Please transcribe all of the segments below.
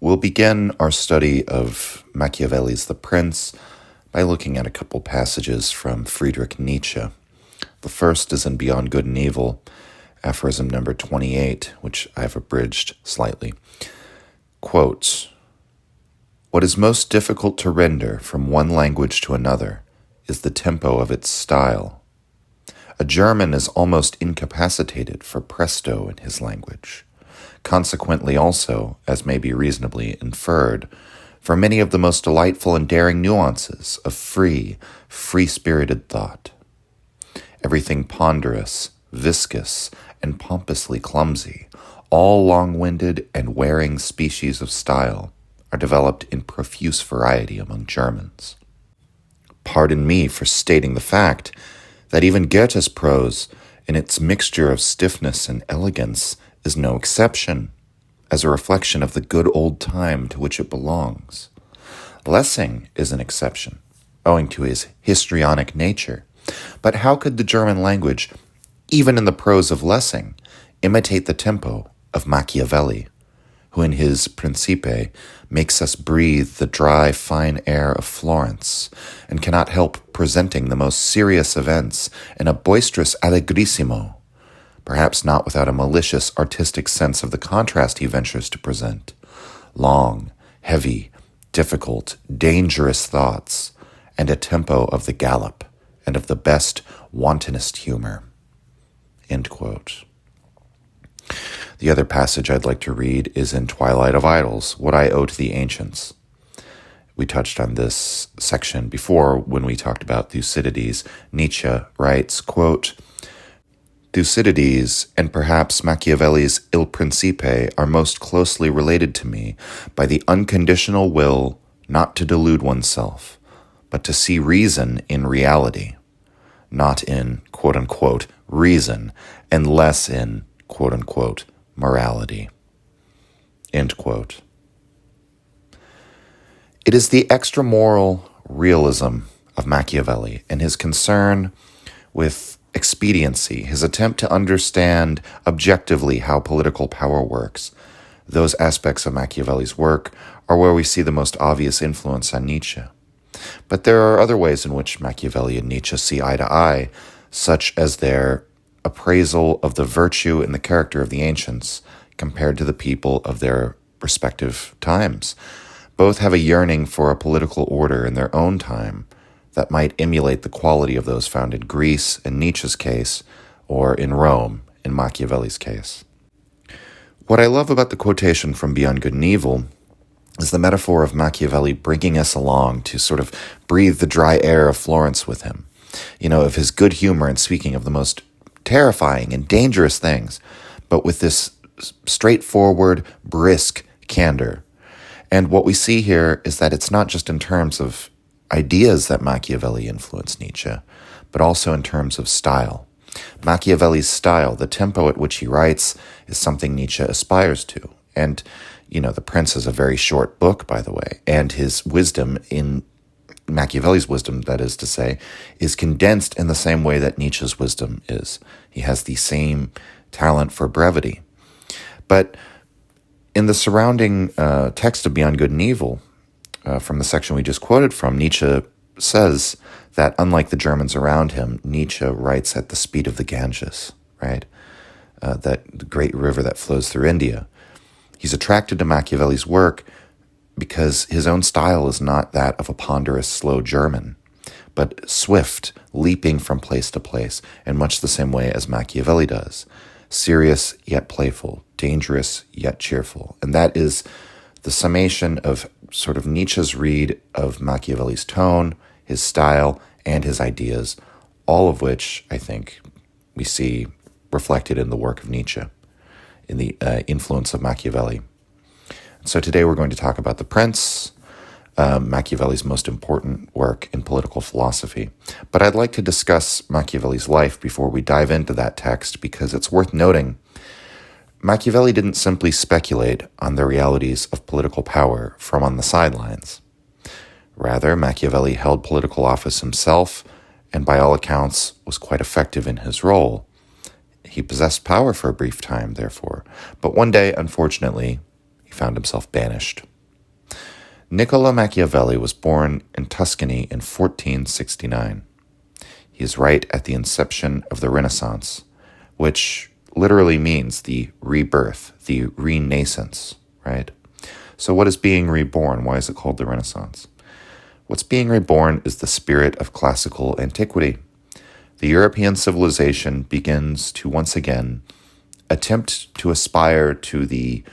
We'll begin our study of Machiavelli's The Prince by looking at a couple passages from Friedrich Nietzsche. The first is in Beyond Good and Evil, aphorism number 28, which I've abridged slightly. Quote, "What is most difficult to render from one language to another is the tempo of its style. A German is almost incapacitated for presto in his language. Consequently also, as may be reasonably inferred, for many of the most delightful and daring nuances of free-spirited thought. Everything ponderous, viscous, and pompously clumsy, all long-winded and wearing species of style, are developed in profuse variety among Germans. Pardon me for stating the fact that even Goethe's prose, in its mixture of stiffness and elegance, is no exception, as a reflection of the good old time to which it belongs. Lessing is an exception, owing to his histrionic nature. But how could the German language, even in the prose of Lessing, imitate the tempo of Machiavelli, who in his Principe makes us breathe the dry, fine air of Florence, and cannot help presenting the most serious events in a boisterous allegrissimo, perhaps not without a malicious artistic sense of the contrast he ventures to present. Long, heavy, difficult, dangerous thoughts, and a tempo of the gallop, and of the best, wantonest humor." End quote. The other passage I'd like to read is in Twilight of Idols, What I Owe to the Ancients. We touched on this section before when we talked about Thucydides. Nietzsche writes, quote, "Thucydides and perhaps Machiavelli's Il Principe are most closely related to me by the unconditional will not to delude oneself, but to see reason in reality, not in, quote-unquote, reason, and less in, quote-unquote, morality." End quote. It is the extramoral realism of Machiavelli and his concern with expediency, his attempt to understand objectively how political power works. Those aspects of Machiavelli's work are where we see the most obvious influence on Nietzsche. But there are other ways in which Machiavelli and Nietzsche see eye to eye, such as their appraisal of the virtue and the character of the ancients compared to the people of their respective times. Both have a yearning for a political order in their own time that might emulate the quality of those found in Greece in Nietzsche's case, or in Rome in Machiavelli's case. What I love about the quotation from Beyond Good and Evil is the metaphor of Machiavelli bringing us along to sort of breathe the dry air of Florence with him, of his good humor and speaking of the most terrifying and dangerous things, but with this straightforward, brisk candor. And what we see here is that it's not just in terms of ideas that Machiavelli influenced Nietzsche, but also in terms of style. Machiavelli's style, the tempo at which he writes, is something Nietzsche aspires to. And, The Prince is a very short book, by the way, and his wisdom in Machiavelli's wisdom, that is to say, is condensed in the same way that Nietzsche's wisdom is. He has the same talent for brevity. But in the surrounding text of Beyond Good and Evil, from the section we just quoted from, Nietzsche says that unlike the Germans around him, Nietzsche writes at the speed of the Ganges, right? That great river that flows through India. He's attracted to Machiavelli's work because his own style is not that of a ponderous, slow German, but swift, leaping from place to place in much the same way as Machiavelli does. Serious yet playful, dangerous yet cheerful. And that is the summation of sort of Nietzsche's read of Machiavelli's tone, his style, and his ideas, all of which I think we see reflected in the work of Nietzsche, in the influence of Machiavelli. So today we're going to talk about The Prince, Machiavelli's most important work in political philosophy. But I'd like to discuss Machiavelli's life before we dive into that text, because it's worth noting Machiavelli didn't simply speculate on the realities of political power from on the sidelines. Rather, Machiavelli held political office himself, and by all accounts was quite effective in his role. He possessed power for a brief time, therefore, but one day, unfortunately, he found himself banished. Niccolo Machiavelli was born in Tuscany in 1469. He is right at the inception of the Renaissance, which literally means the rebirth, the renaissance, right? So what is being reborn? Why is it called the Renaissance? What's being reborn is the spirit of classical antiquity. The European civilization begins to once again attempt to aspire to the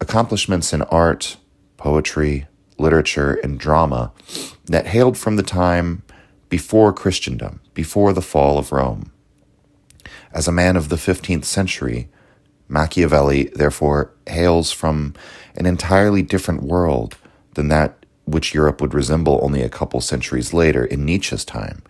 accomplishments in art, poetry, literature, and drama that hailed from the time before Christendom, before the fall of Rome. As a man of the 15th century, Machiavelli, therefore, hails from an entirely different world than that which Europe would resemble only a couple centuries later in Nietzsche's time,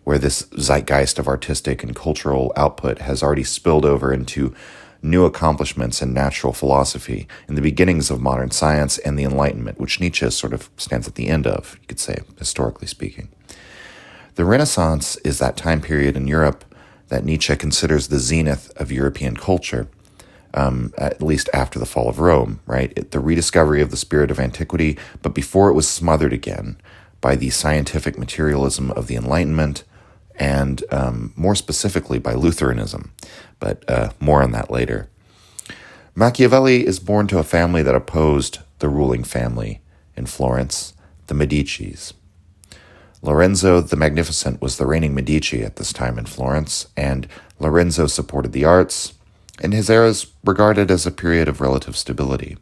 where this zeitgeist of artistic and cultural output has already spilled over into new accomplishments in natural philosophy, in the beginnings of modern science and the Enlightenment, which Nietzsche sort of stands at the end of, you could say, historically speaking. The Renaissance is that time period in Europe that Nietzsche considers the zenith of European culture, at least after the fall of Rome, right? The rediscovery of the spirit of antiquity, but before it was smothered again by the scientific materialism of the Enlightenment, and more specifically by Lutheranism, but more on that later. Machiavelli is born to a family that opposed the ruling family in Florence, the Medicis. Lorenzo the Magnificent was the reigning Medici at this time in Florence, and Lorenzo supported the arts, and his era is regarded as a period of relative stability.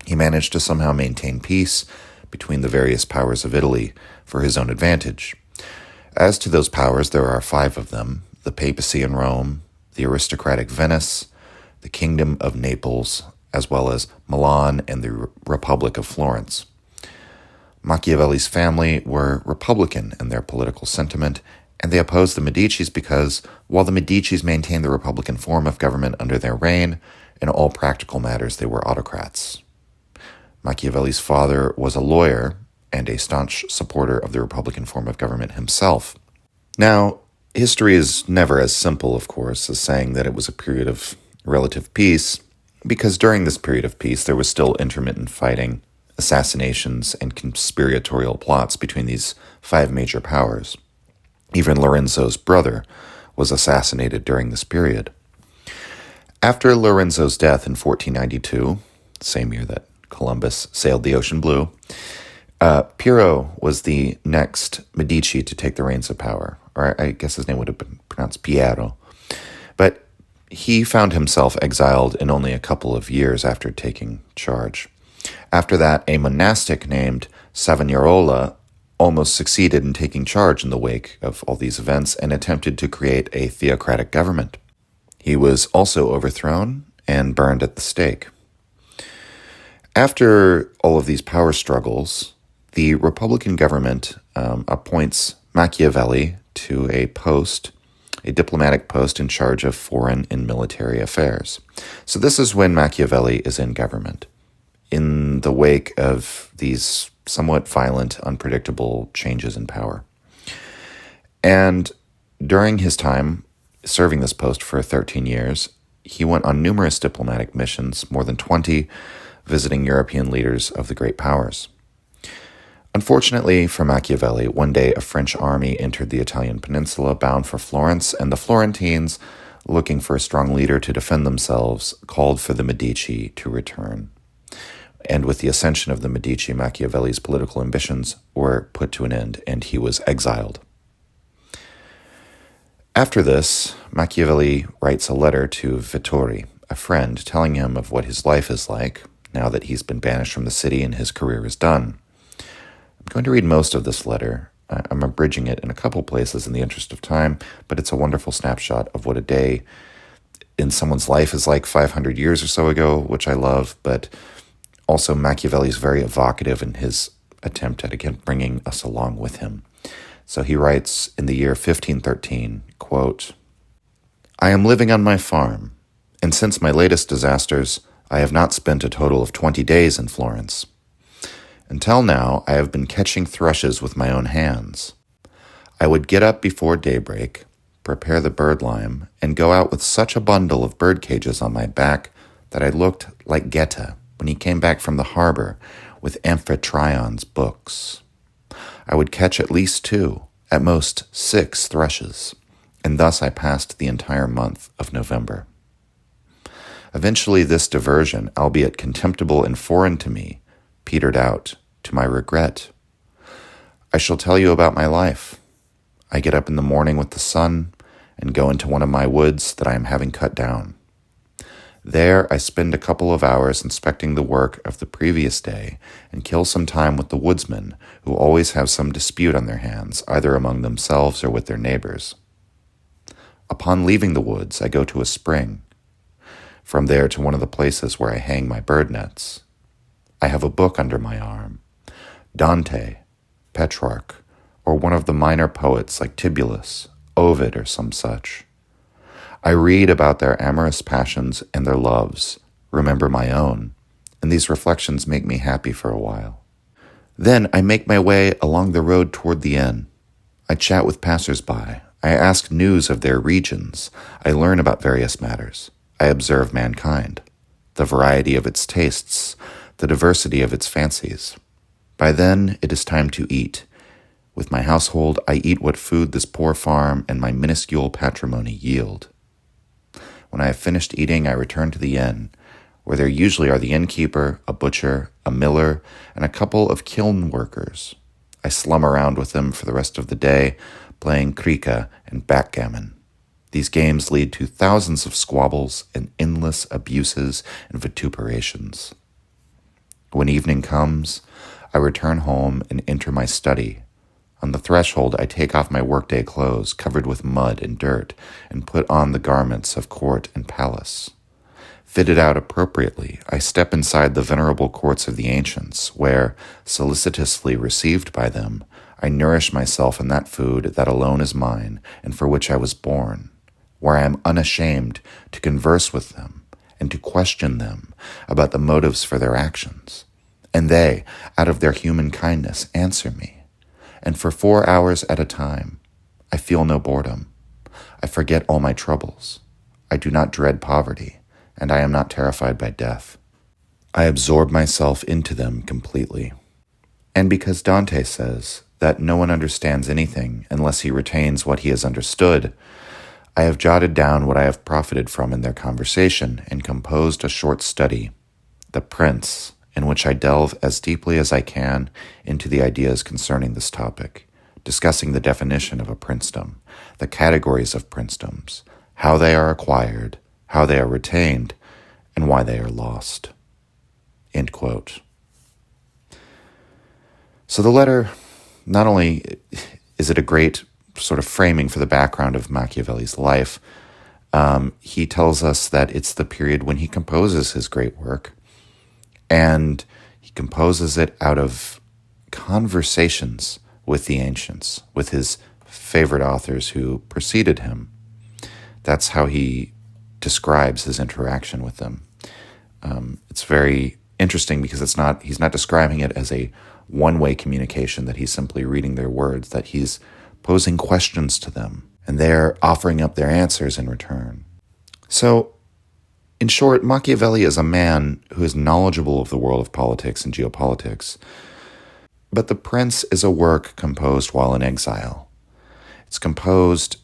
He managed to somehow maintain peace between the various powers of Italy for his own advantage. As to those powers, there are 5 of them: the papacy in Rome, the aristocratic Venice, the kingdom of Naples, as well as Milan and the Republic of Florence. Machiavelli's family were Republican in their political sentiment, and they opposed the Medicis because, while the Medicis maintained the Republican form of government under their reign, in all practical matters they were autocrats. Machiavelli's father was a lawyer and a staunch supporter of the Republican form of government himself. Now, history is never as simple, of course, as saying that it was a period of relative peace, because during this period of peace there was still intermittent fighting, assassinations, and conspiratorial plots between these 5 major powers. Even Lorenzo's brother was assassinated during this period. After Lorenzo's death in 1492, same year that Columbus sailed the ocean blue, Piero was the next Medici to take the reins of power, or I guess his name would have been pronounced Piero. But he found himself exiled in only a couple of years after taking charge. After that, a monastic named Savonarola almost succeeded in taking charge in the wake of all these events and attempted to create a theocratic government. He was also overthrown and burned at the stake. After all of these power struggles, the Republican government appoints Machiavelli to a diplomatic post in charge of foreign and military affairs. So this is when Machiavelli is in government, in the wake of these somewhat violent, unpredictable changes in power. And during his time serving this post for 13 years, he went on numerous diplomatic missions, more than 20, visiting European leaders of the great powers. Unfortunately for Machiavelli, one day a French army entered the Italian peninsula bound for Florence, and the Florentines, looking for a strong leader to defend themselves, called for the Medici to return. And with the ascension of the Medici, Machiavelli's political ambitions were put to an end, and he was exiled. After this, Machiavelli writes a letter to Vettori, a friend, telling him of what his life is like now that he's been banished from the city and his career is done. I'm going to read most of this letter. I'm abridging it in a couple places in the interest of time, but it's a wonderful snapshot of what a day in someone's life is like 500 years or so ago, which I love, but also Machiavelli is very evocative in his attempt at, again, bringing us along with him. So he writes in the year 1513, quote, "I am living on my farm, and since my latest disasters, I have not spent a total of 20 days in Florence. Until now, I have been catching thrushes with my own hands. I would get up before daybreak, prepare the birdlime, and go out with such a bundle of bird cages on my back that I looked like Goethe, when he came back from the harbor with Amphitrion's books. I would catch at least 2, at most 6 thrushes, and thus I passed the entire month of November. Eventually this diversion, albeit contemptible and foreign to me, petered out, to my regret. I shall tell you about my life. I get up in the morning with the sun and go into one of my woods that I am having cut down. There I spend a couple of hours inspecting the work of the previous day and kill some time with the woodsmen who always have some dispute on their hands, either among themselves or with their neighbors. Upon leaving the woods, I go to a spring. From there to one of the places where I hang my bird nets. I have a book under my arm, Dante, Petrarch, or one of the minor poets like Tibullus, Ovid, or some such. I read about their amorous passions and their loves, remember my own, and these reflections make me happy for a while. Then I make my way along the road toward the inn. I chat with passers-by. I ask news of their regions. I learn about various matters. I observe mankind, the variety of its tastes, the diversity of its fancies. By then, it is time to eat. With my household, I eat what food this poor farm and my minuscule patrimony yield. When I have finished eating, I return to the inn, where there usually are the innkeeper, a butcher, a miller, and a couple of kiln workers. I slum around with them for the rest of the day, playing crica and backgammon. These games lead to thousands of squabbles and endless abuses and vituperations. When evening comes, I return home and enter my study. On the threshold, I take off my workday clothes covered with mud and dirt and put on the garments of court and palace. Fitted out appropriately, I step inside the venerable courts of the ancients, where, solicitously received by them, I nourish myself in that food that alone is mine and for which I was born, where I am unashamed to converse with them and to question them about the motives for their actions. And they, out of their human kindness, answer me. And for 4 hours at a time, I feel no boredom. I forget all my troubles. I do not dread poverty, and I am not terrified by death. I absorb myself into them completely. And because Dante says that no one understands anything unless he retains what he has understood, I have jotted down what I have profited from in their conversation and composed a short study, The Prince, in which I delve as deeply as I can into the ideas concerning this topic, discussing the definition of a princedom, the categories of princedoms, how they are acquired, how they are retained, and why they are lost. End quote. So the letter, not only is it a great sort of framing for the background of Machiavelli's life, he tells us that it's the period when he composes his great work, and he composes it out of conversations with the ancients, with his favorite authors who preceded him. That's how he describes his interaction with them. It's very interesting because he's not describing it as a one-way communication, that he's simply reading their words, that he's posing questions to them, and they're offering up their answers in return. So, in short, Machiavelli is a man who is knowledgeable of the world of politics and geopolitics, but The Prince is a work composed while in exile. It's composed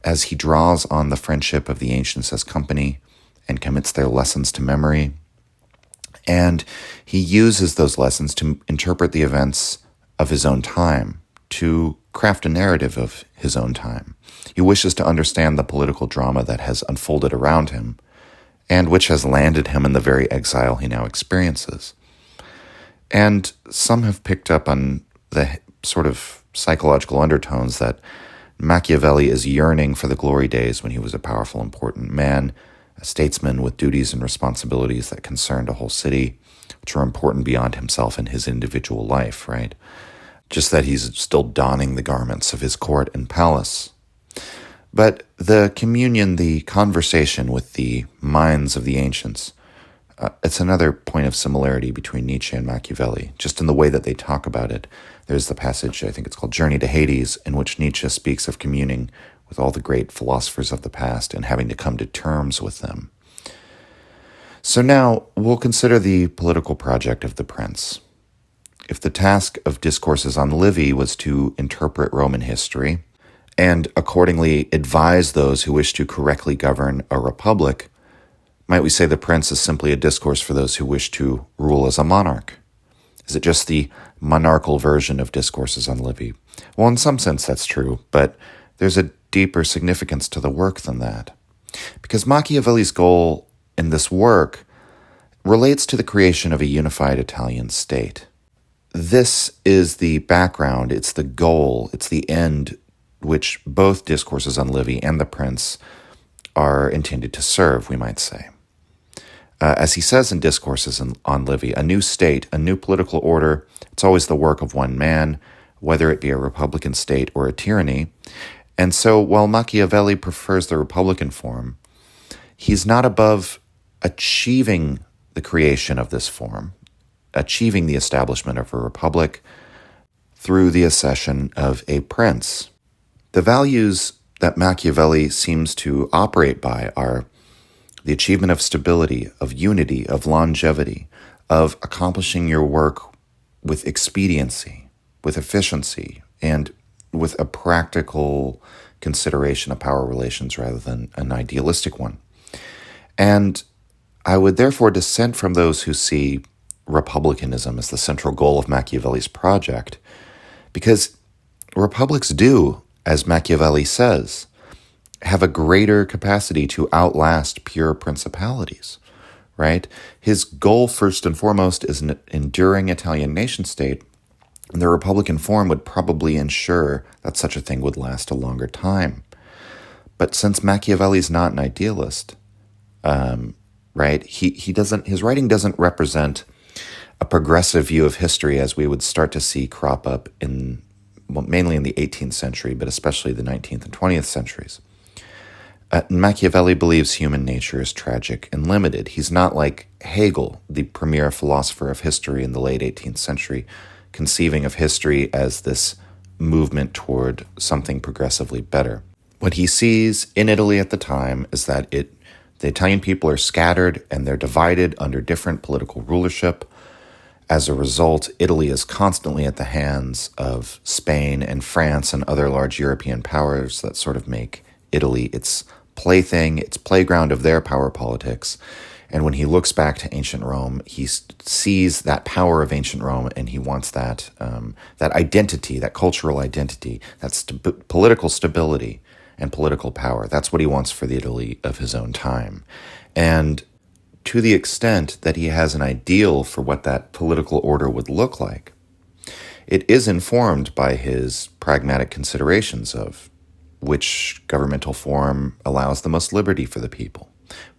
as he draws on the friendship of the ancients as company and commits their lessons to memory, and he uses those lessons to interpret the events of his own time, to craft a narrative of his own time. He wishes to understand the political drama that has unfolded around him, and which has landed him in the very exile he now experiences. And some have picked up on the sort of psychological undertones that Machiavelli is yearning for the glory days when he was a powerful, important man, a statesman with duties and responsibilities that concerned a whole city, which are important beyond himself and his individual life, right? Just that he's still donning the garments of his court and palace. But the communion, the conversation with the minds of the ancients, it's another point of similarity between Nietzsche and Machiavelli, just in the way that they talk about it. There's the passage, I think it's called Journey to Hades, in which Nietzsche speaks of communing with all the great philosophers of the past and having to come to terms with them. So now we'll consider the political project of the prince. If the task of Discourses on Livy was to interpret Roman history and accordingly advise those who wish to correctly govern a republic, might we say the prince is simply a discourse for those who wish to rule as a monarch? Is it just the monarchical version of Discourses on Livy? Well, in some sense that's true, but there's a deeper significance to the work than that. Because Machiavelli's goal in this work relates to the creation of a unified Italian state. This is the background, it's the goal, it's the end which both Discourses on Livy and The Prince are intended to serve, we might say. As he says in Discourses on Livy, a new state, a new political order, it's always the work of one man, whether it be a republican state or a tyranny. And so while Machiavelli prefers the republican form, he's not above achieving the creation of this form, achieving the establishment of a republic through the accession of a prince. The values that Machiavelli seems to operate by are the achievement of stability, of unity, of longevity, of accomplishing your work with expediency, with efficiency, and with a practical consideration of power relations rather than an idealistic one. And I would therefore dissent from those who see republicanism as the central goal of Machiavelli's project, because republics do, as Machiavelli says, have a greater capacity to outlast pure principalities, right? His goal, first and foremost, is an enduring Italian nation-state, and the republican form would probably ensure that such a thing would last a longer time. But since Machiavelli's not an idealist, right, his writing doesn't represent a progressive view of history as we would start to see crop up mainly in the 18th century, but especially the 19th and 20th centuries. Machiavelli believes human nature is tragic and limited. He's not like Hegel, the premier philosopher of history in the late 18th century, conceiving of history as this movement toward something progressively better. What he sees in Italy at the time is that the Italian people are scattered and they're divided under different political rulership. As a result, Italy is constantly at the hands of Spain and France and other large European powers that sort of make Italy its plaything, its playground of their power politics. And when he looks back to ancient Rome, he sees that power of ancient Rome, and he wants that identity, that cultural identity, that political stability and political power. That's what he wants for the Italy of his own time. And to the extent that he has an ideal for what that political order would look like, it is informed by his pragmatic considerations of which governmental form allows the most liberty for the people,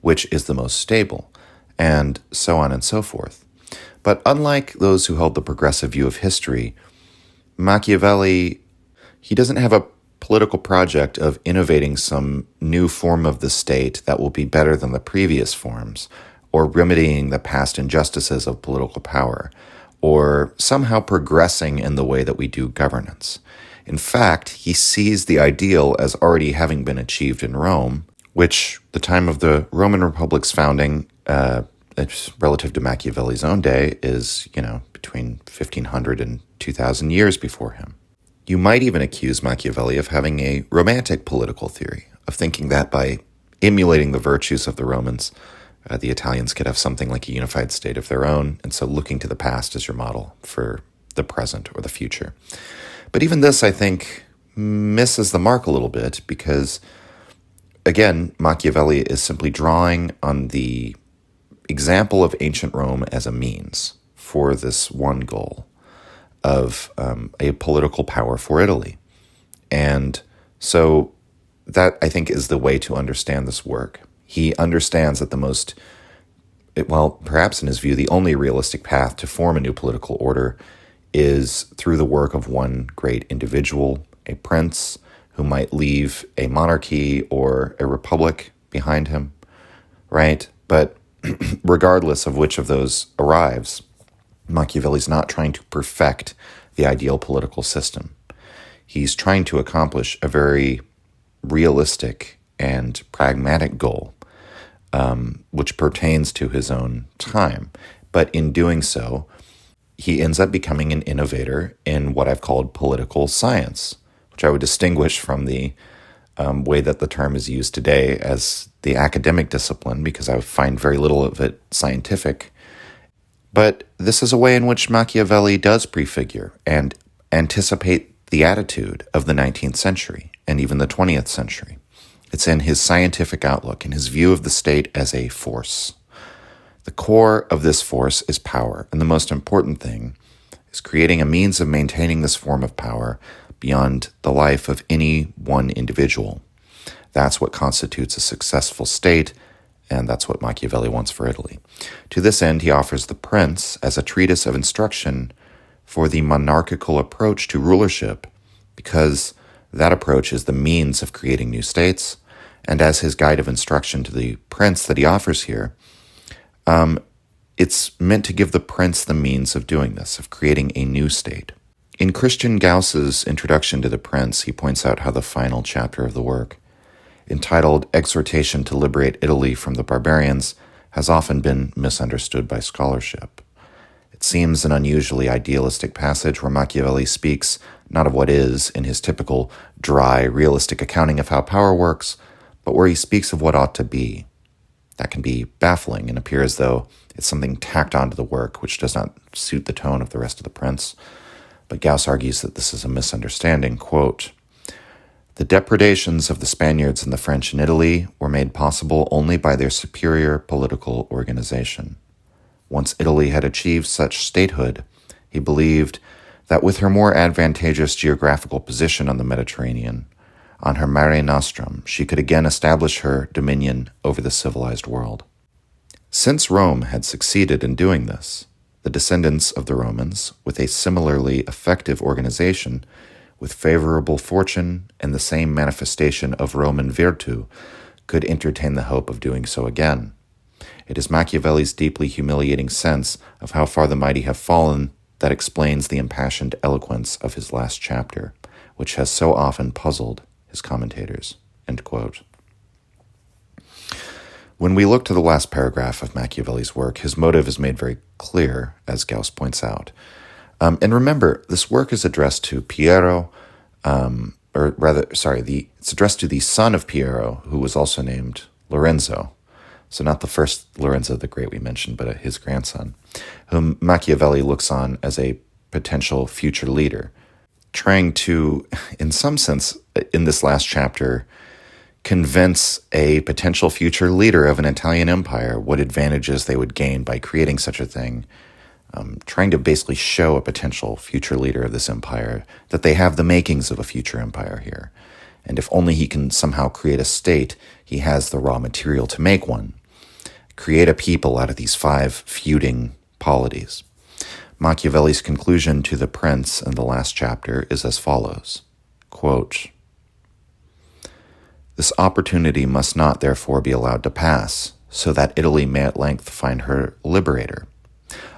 which is the most stable, and so on and so forth. But unlike those who hold the progressive view of history, Machiavelli, he doesn't have a political project of innovating some new form of the state that will be better than the previous forms, or remedying the past injustices of political power, or somehow progressing in the way that we do governance. In fact, he sees the ideal as already having been achieved in Rome, which the time of the Roman Republic's founding, relative to Machiavelli's own day, is, between 1500 and 2000 years before him. You might even accuse Machiavelli of having a romantic political theory, of thinking that by emulating the virtues of the Romans, the Italians could have something like a unified state of their own, and so looking to the past as your model for the present or the future. But even this, I think, misses the mark a little bit because, again, Machiavelli is simply drawing on the example of ancient Rome as a means for this one goal of a political power for Italy. And so that, I think, is the way to understand this work. He understands that perhaps in his view, the only realistic path to form a new political order is through the work of one great individual, a prince, who might leave a monarchy or a republic behind him, right? But regardless of which of those arrives, Machiavelli's not trying to perfect the ideal political system. He's trying to accomplish a very realistic and pragmatic goal which pertains to his own time. But in doing so, he ends up becoming an innovator in what I've called political science, which I would distinguish from the way that the term is used today as the academic discipline, because I find very little of it scientific. But this is a way in which Machiavelli does prefigure and anticipate the attitude of the 19th century and even the 20th century. It's in his scientific outlook and his view of the state as a force. The core of this force is power, and the most important thing is creating a means of maintaining this form of power beyond the life of any one individual. That's what constitutes a successful state, and that's what Machiavelli wants for Italy. To this end, he offers The Prince as a treatise of instruction for the monarchical approach to rulership, because that approach is the means of creating new states, and as his guide of instruction to the prince that he offers here, it's meant to give the prince the means of doing this, of creating a new state. In Christian Gauss's introduction to The Prince, he points out how the final chapter of the work, entitled Exhortation to Liberate Italy from the Barbarians, has often been misunderstood by scholarship. It seems an unusually idealistic passage where Machiavelli speaks not of what is, in his typical dry, realistic accounting of how power works, but where he speaks of what ought to be. That can be baffling and appear as though it's something tacked onto the work which does not suit the tone of the rest of the Prince. But Gauss argues that this is a misunderstanding. Quote, "The depredations of the Spaniards and the French in Italy were made possible only by their superior political organization. Once Italy had achieved such statehood, he believed that with her more advantageous geographical position on the Mediterranean, on her Mare Nostrum, she could again establish her dominion over the civilized world. Since Rome had succeeded in doing this, the descendants of the Romans, with a similarly effective organization, with favorable fortune and the same manifestation of Roman virtu, could entertain the hope of doing so again. It is Machiavelli's deeply humiliating sense of how far the mighty have fallen that explains the impassioned eloquence of his last chapter, which has so often puzzled his commentators." End quote. When we look to the last paragraph of Machiavelli's work, his motive is made very clear, as Gauss points out. And remember, this work is addressed to Piero, it's addressed to the son of Piero, who was also named Lorenzo. So not the first Lorenzo the Great we mentioned, but his grandson, whom Machiavelli looks on as a potential future leader, trying to, in some sense, in this last chapter, convince a potential future leader of an Italian empire what advantages they would gain by creating such a thing, trying to basically show a potential future leader of this empire that they have the makings of a future empire here. And if only he can somehow create a state, he has the raw material to make one. Create a people out of these 5 feuding polities. Machiavelli's conclusion to The Prince in the last chapter is as follows, quote, "This opportunity must not, therefore, be allowed to pass, so that Italy may at length find her liberator.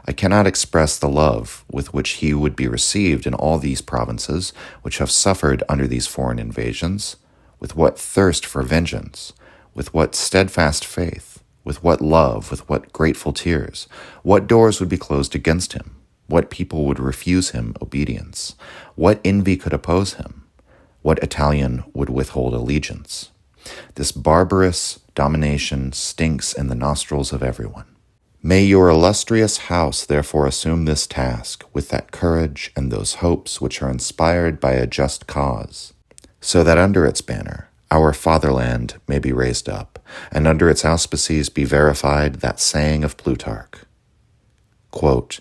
I cannot express the love with which he would be received in all these provinces which have suffered under these foreign invasions, with what thirst for vengeance, with what steadfast faith, with what love, with what grateful tears, what doors would be closed against him, what people would refuse him obedience, what envy could oppose him, what Italian would withhold allegiance. This barbarous domination stinks in the nostrils of everyone. May your illustrious house therefore assume this task with that courage and those hopes which are inspired by a just cause, so that under its banner our fatherland may be raised up, and under its auspices be verified that saying of Plutarch, quote,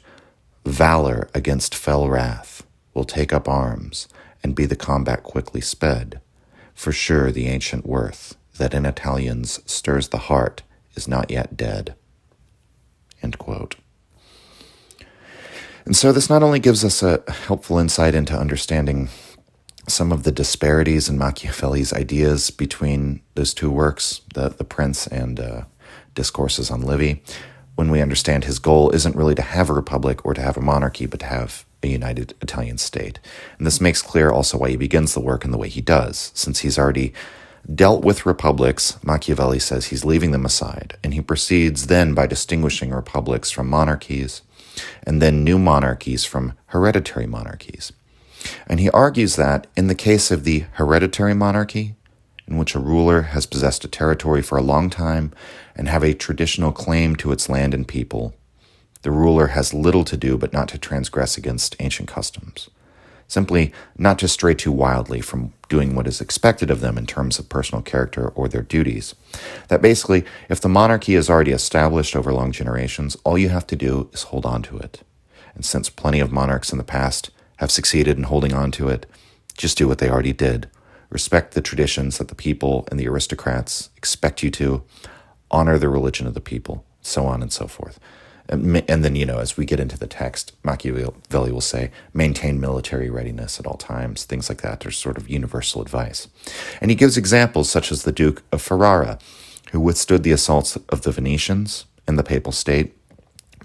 valor against fell wrath will take up arms, and be the combat quickly sped. For sure the ancient worth that in Italians stirs the heart is not yet dead." End quote. And so this not only gives us a helpful insight into understanding some of the disparities in Machiavelli's ideas between those two works, the Prince and Discourses on Livy, when we understand his goal isn't really to have a republic or to have a monarchy, but to have a united Italian state. And this makes clear also why he begins the work in the way he does, since he's already dealt with republics, Machiavelli says he's leaving them aside, and he proceeds then by distinguishing republics from monarchies, and then new monarchies from hereditary monarchies. And he argues that in the case of the hereditary monarchy, in which a ruler has possessed a territory for a long time and have a traditional claim to its land and people, the ruler has little to do but not to transgress against ancient customs. Simply not to stray too wildly from doing what is expected of them in terms of personal character or their duties. That basically, if the monarchy is already established over long generations, all you have to do is hold on to it. And since plenty of monarchs in the past have succeeded in holding on to it, just do what they already did. Respect the traditions that the people and the aristocrats expect you to, honor the religion of the people, so on and so forth. And then, as we get into the text, Machiavelli will say, maintain military readiness at all times, things like that. There's sort of universal advice. And he gives examples such as the Duke of Ferrara, who withstood the assaults of the Venetians and the Papal State,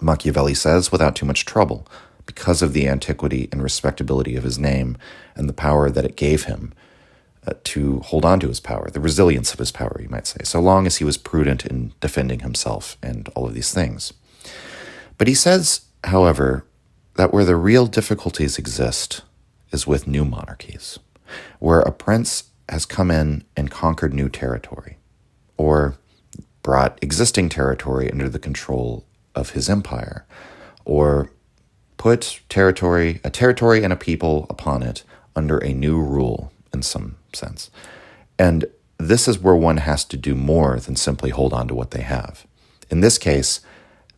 Machiavelli says, without too much trouble, because of the antiquity and respectability of his name and the power that it gave him to hold on to his power, the resilience of his power, you might say, so long as he was prudent in defending himself and all of these things. But he says, however, that where the real difficulties exist is with new monarchies, where a prince has come in and conquered new territory, or brought existing territory under the control of his empire, or put a territory and a people upon it under a new rule in some sense. And this is where one has to do more than simply hold on to what they have. In this case,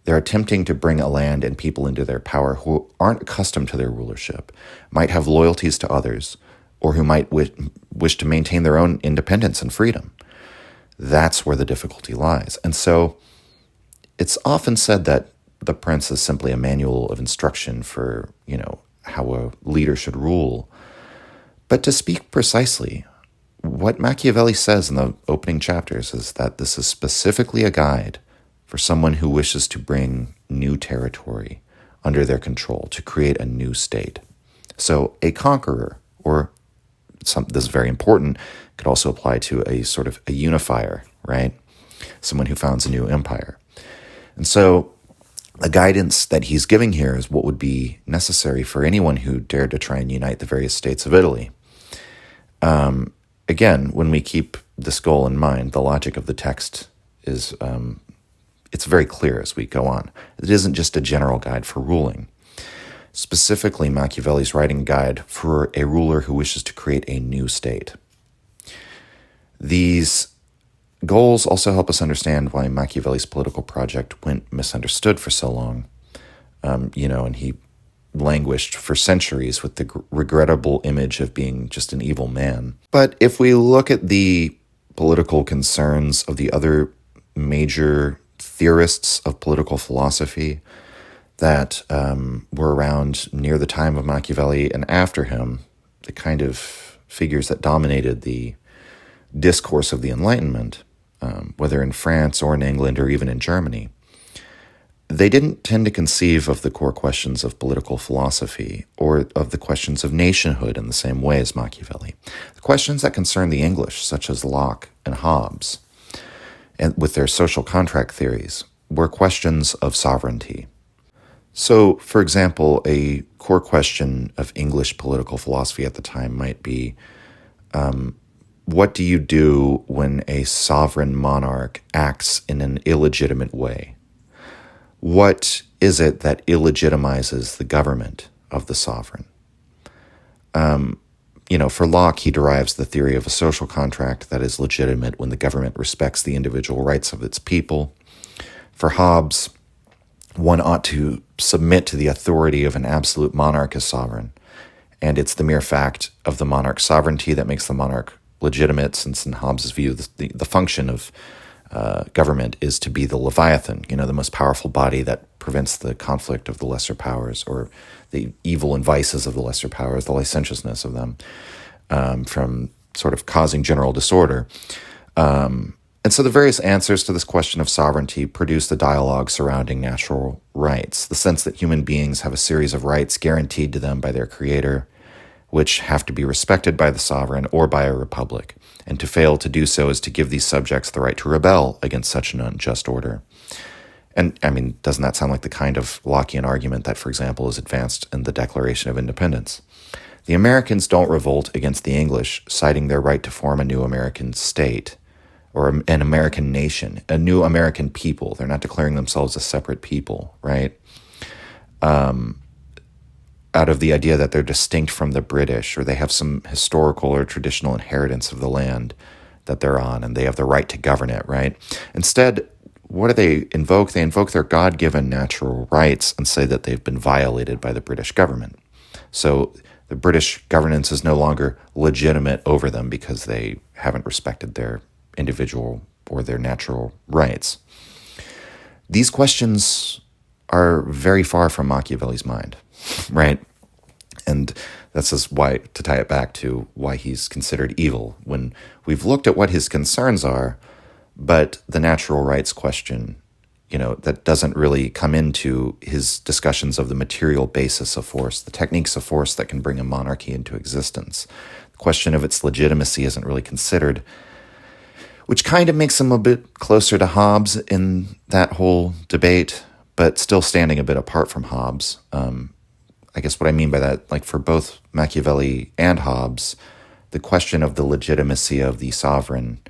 they're attempting to bring a land and people into their power who aren't accustomed to their rulership, might have loyalties to others, or who might wish to maintain their own independence and freedom. That's where the difficulty lies. And so it's often said that the prince is simply a manual of instruction for, how a leader should rule. But to speak precisely, what Machiavelli says in the opening chapters is that this is specifically a guide for someone who wishes to bring new territory under their control, to create a new state. So a conqueror, or this is very important, could also apply to a sort of a unifier, right? Someone who founds a new empire. And so the guidance that he's giving here is what would be necessary for anyone who dared to try and unite the various states of Italy. Again, when we keep this goal in mind, the logic of the text is it's very clear as we go on. It isn't just a general guide for ruling. Specifically, Machiavelli's writing a guide for a ruler who wishes to create a new state. These goals also help us understand why Machiavelli's political project went misunderstood for so long. And he languished for centuries with the regrettable image of being just an evil man. But if we look at the political concerns of the other major theorists of political philosophy that were around near the time of Machiavelli and after him, the kind of figures that dominated the discourse of the Enlightenment, whether in France or in England or even in Germany, they didn't tend to conceive of the core questions of political philosophy or of the questions of nationhood in the same way as Machiavelli. The questions that concern the English, such as Locke and Hobbes, and with their social contract theories, were questions of sovereignty. So, for example, a core question of English political philosophy at the time might be, what do you do when a sovereign monarch acts in an illegitimate way? What is it that illegitimizes the government of the sovereign? For Locke, he derives the theory of a social contract that is legitimate when the government respects the individual rights of its people. For Hobbes, one ought to submit to the authority of an absolute monarch as sovereign, and it's the mere fact of the monarch's sovereignty that makes the monarch legitimate, since in Hobbes' view, the function of government is to be the Leviathan, the most powerful body that prevents the conflict of the lesser powers, or the evil and vices of the lesser powers, the licentiousness of them, from sort of causing general disorder. And so the various answers to this question of sovereignty produce the dialogue surrounding natural rights, the sense that human beings have a series of rights guaranteed to them by their creator, which have to be respected by the sovereign or by a republic, and to fail to do so is to give these subjects the right to rebel against such an unjust order. And, I mean, doesn't that sound like the kind of Lockean argument that, for example, is advanced in the Declaration of Independence? The Americans don't revolt against the English, citing their right to form a new American state, or an American nation, a new American people. They're not declaring themselves a separate people, right? Out of the idea that they're distinct from the British, or they have some historical or traditional inheritance of the land that they're on, and they have the right to govern it, right? Instead, what do they invoke? They invoke their God-given natural rights and say that they've been violated by the British government. So the British governance is no longer legitimate over them because they haven't respected their individual or their natural rights. These questions are very far from Machiavelli's mind, right? And that's just why, to tie it back to why he's considered evil, when we've looked at what his concerns are, but the natural rights question, that doesn't really come into his discussions of the material basis of force, the techniques of force that can bring a monarchy into existence. The question of its legitimacy isn't really considered, which kind of makes him a bit closer to Hobbes in that whole debate, but still standing a bit apart from Hobbes. I guess what I mean by that, like for both Machiavelli and Hobbes, the question of the legitimacy of the sovereign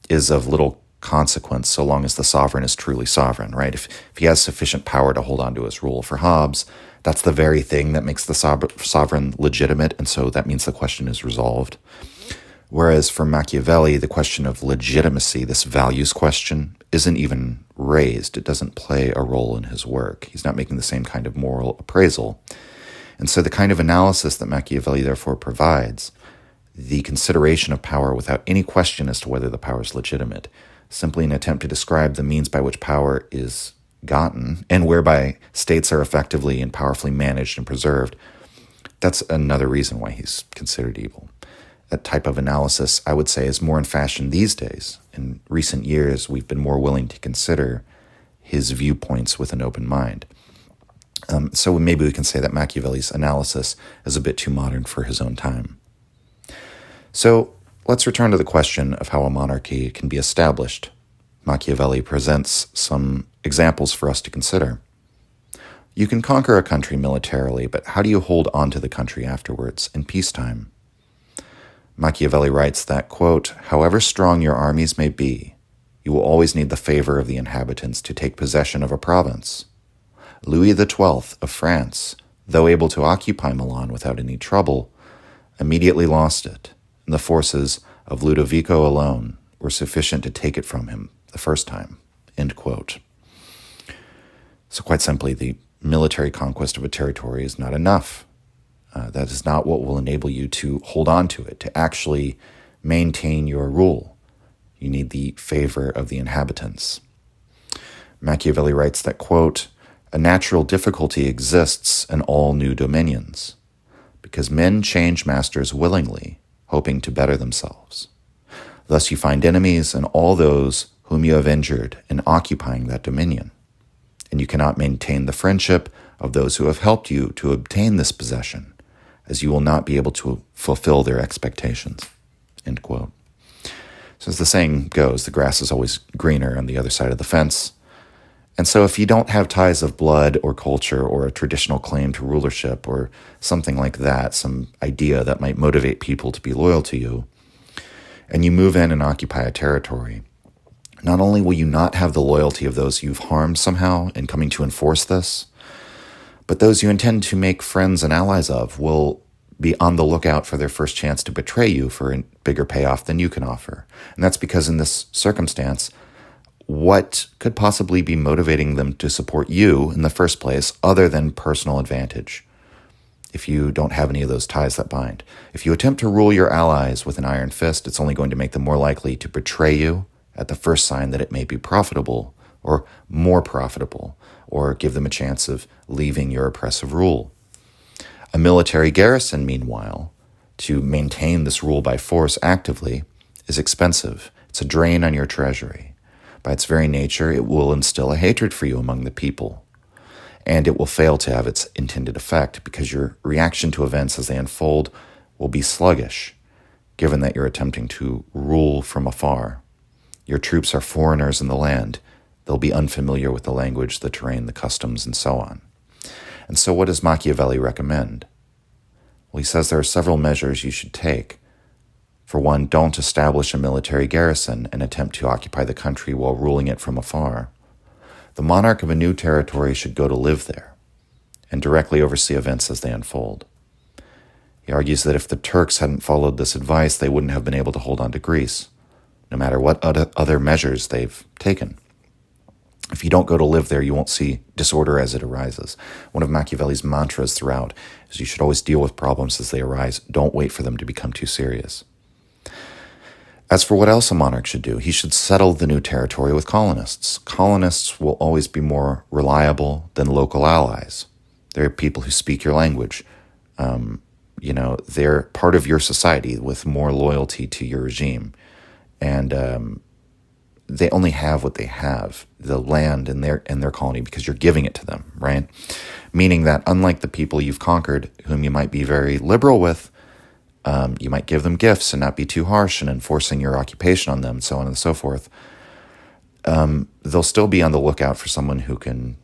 is of little consequence so long as the sovereign is truly sovereign, right? If he has sufficient power to hold on to his rule. For Hobbes, that's the very thing that makes the sovereign legitimate, and so that means the question is resolved. Whereas for Machiavelli, the question of legitimacy, this values question, isn't even raised. It doesn't play a role in his work. He's not making the same kind of moral appraisal. And so the kind of analysis that Machiavelli therefore provides, the consideration of power without any question as to whether the power is legitimate, simply an attempt to describe the means by which power is gotten and whereby states are effectively and powerfully managed and preserved, that's another reason why he's considered evil. That type of analysis, I would say, is more in fashion these days. In recent years, we've been more willing to consider his viewpoints with an open mind. So maybe we can say that Machiavelli's analysis is a bit too modern for his own time. So let's return to the question of how a monarchy can be established. Machiavelli presents some examples for us to consider. You can conquer a country militarily, but how do you hold on to the country afterwards in peacetime? Machiavelli writes that, quote, "However strong your armies may be, you will always need the favor of the inhabitants to take possession of a province. Louis XII of France, though able to occupy Milan without any trouble, immediately lost it, and the forces of Ludovico alone were sufficient to take it from him the first time." End quote. So quite simply, the military conquest of a territory is not enough. That is not what will enable you to hold on to it, to actually maintain your rule. You need the favor of the inhabitants. Machiavelli writes that, quote, "A natural difficulty exists in all new dominions, because men change masters willingly, hoping to better themselves. Thus you find enemies in all those whom you have injured in occupying that dominion, and you cannot maintain the friendship of those who have helped you to obtain this possession, as you will not be able to fulfill their expectations." End quote. So as the saying goes, the grass is always greener on the other side of the fence. And so if you don't have ties of blood or culture or a traditional claim to rulership or something like that, some idea that might motivate people to be loyal to you, and you move in and occupy a territory, not only will you not have the loyalty of those you've harmed somehow in coming to enforce this, but those you intend to make friends and allies of will be on the lookout for their first chance to betray you for a bigger payoff than you can offer. And that's because in this circumstance, what could possibly be motivating them to support you in the first place other than personal advantage? If you don't have any of those ties that bind. If you attempt to rule your allies with an iron fist, it's only going to make them more likely to betray you at the first sign that it may be profitable or more profitable, or give them a chance of leaving your oppressive rule. A military garrison, meanwhile, to maintain this rule by force actively, is expensive. It's a drain on your treasury. By its very nature, it will instill a hatred for you among the people, and it will fail to have its intended effect because your reaction to events as they unfold will be sluggish, given that you're attempting to rule from afar. Your troops are foreigners in the land. They'll be unfamiliar with the language, the terrain, the customs, and so on. And so what does Machiavelli recommend? Well, he says there are several measures you should take. For one, don't establish a military garrison and attempt to occupy the country while ruling it from afar. The monarch of a new territory should go to live there and directly oversee events as they unfold. He argues that if the Turks hadn't followed this advice, they wouldn't have been able to hold on to Greece, no matter what other measures they've taken. If you don't go to live there, you won't see disorder as it arises. One of Machiavelli's mantras throughout is you should always deal with problems as they arise. Don't wait for them to become too serious. As for what else a monarch should do, he should settle the new territory with colonists. Colonists will always be more reliable than local allies. They're people who speak your language. They're part of your society with more loyalty to your regime. And they only have what they have, the land in their colony, because you're giving it to them, right? Meaning that unlike the people you've conquered, whom you might be very liberal with, you might give them gifts and not be too harsh in enforcing your occupation on them, so on and so forth. They'll still be on the lookout for someone who can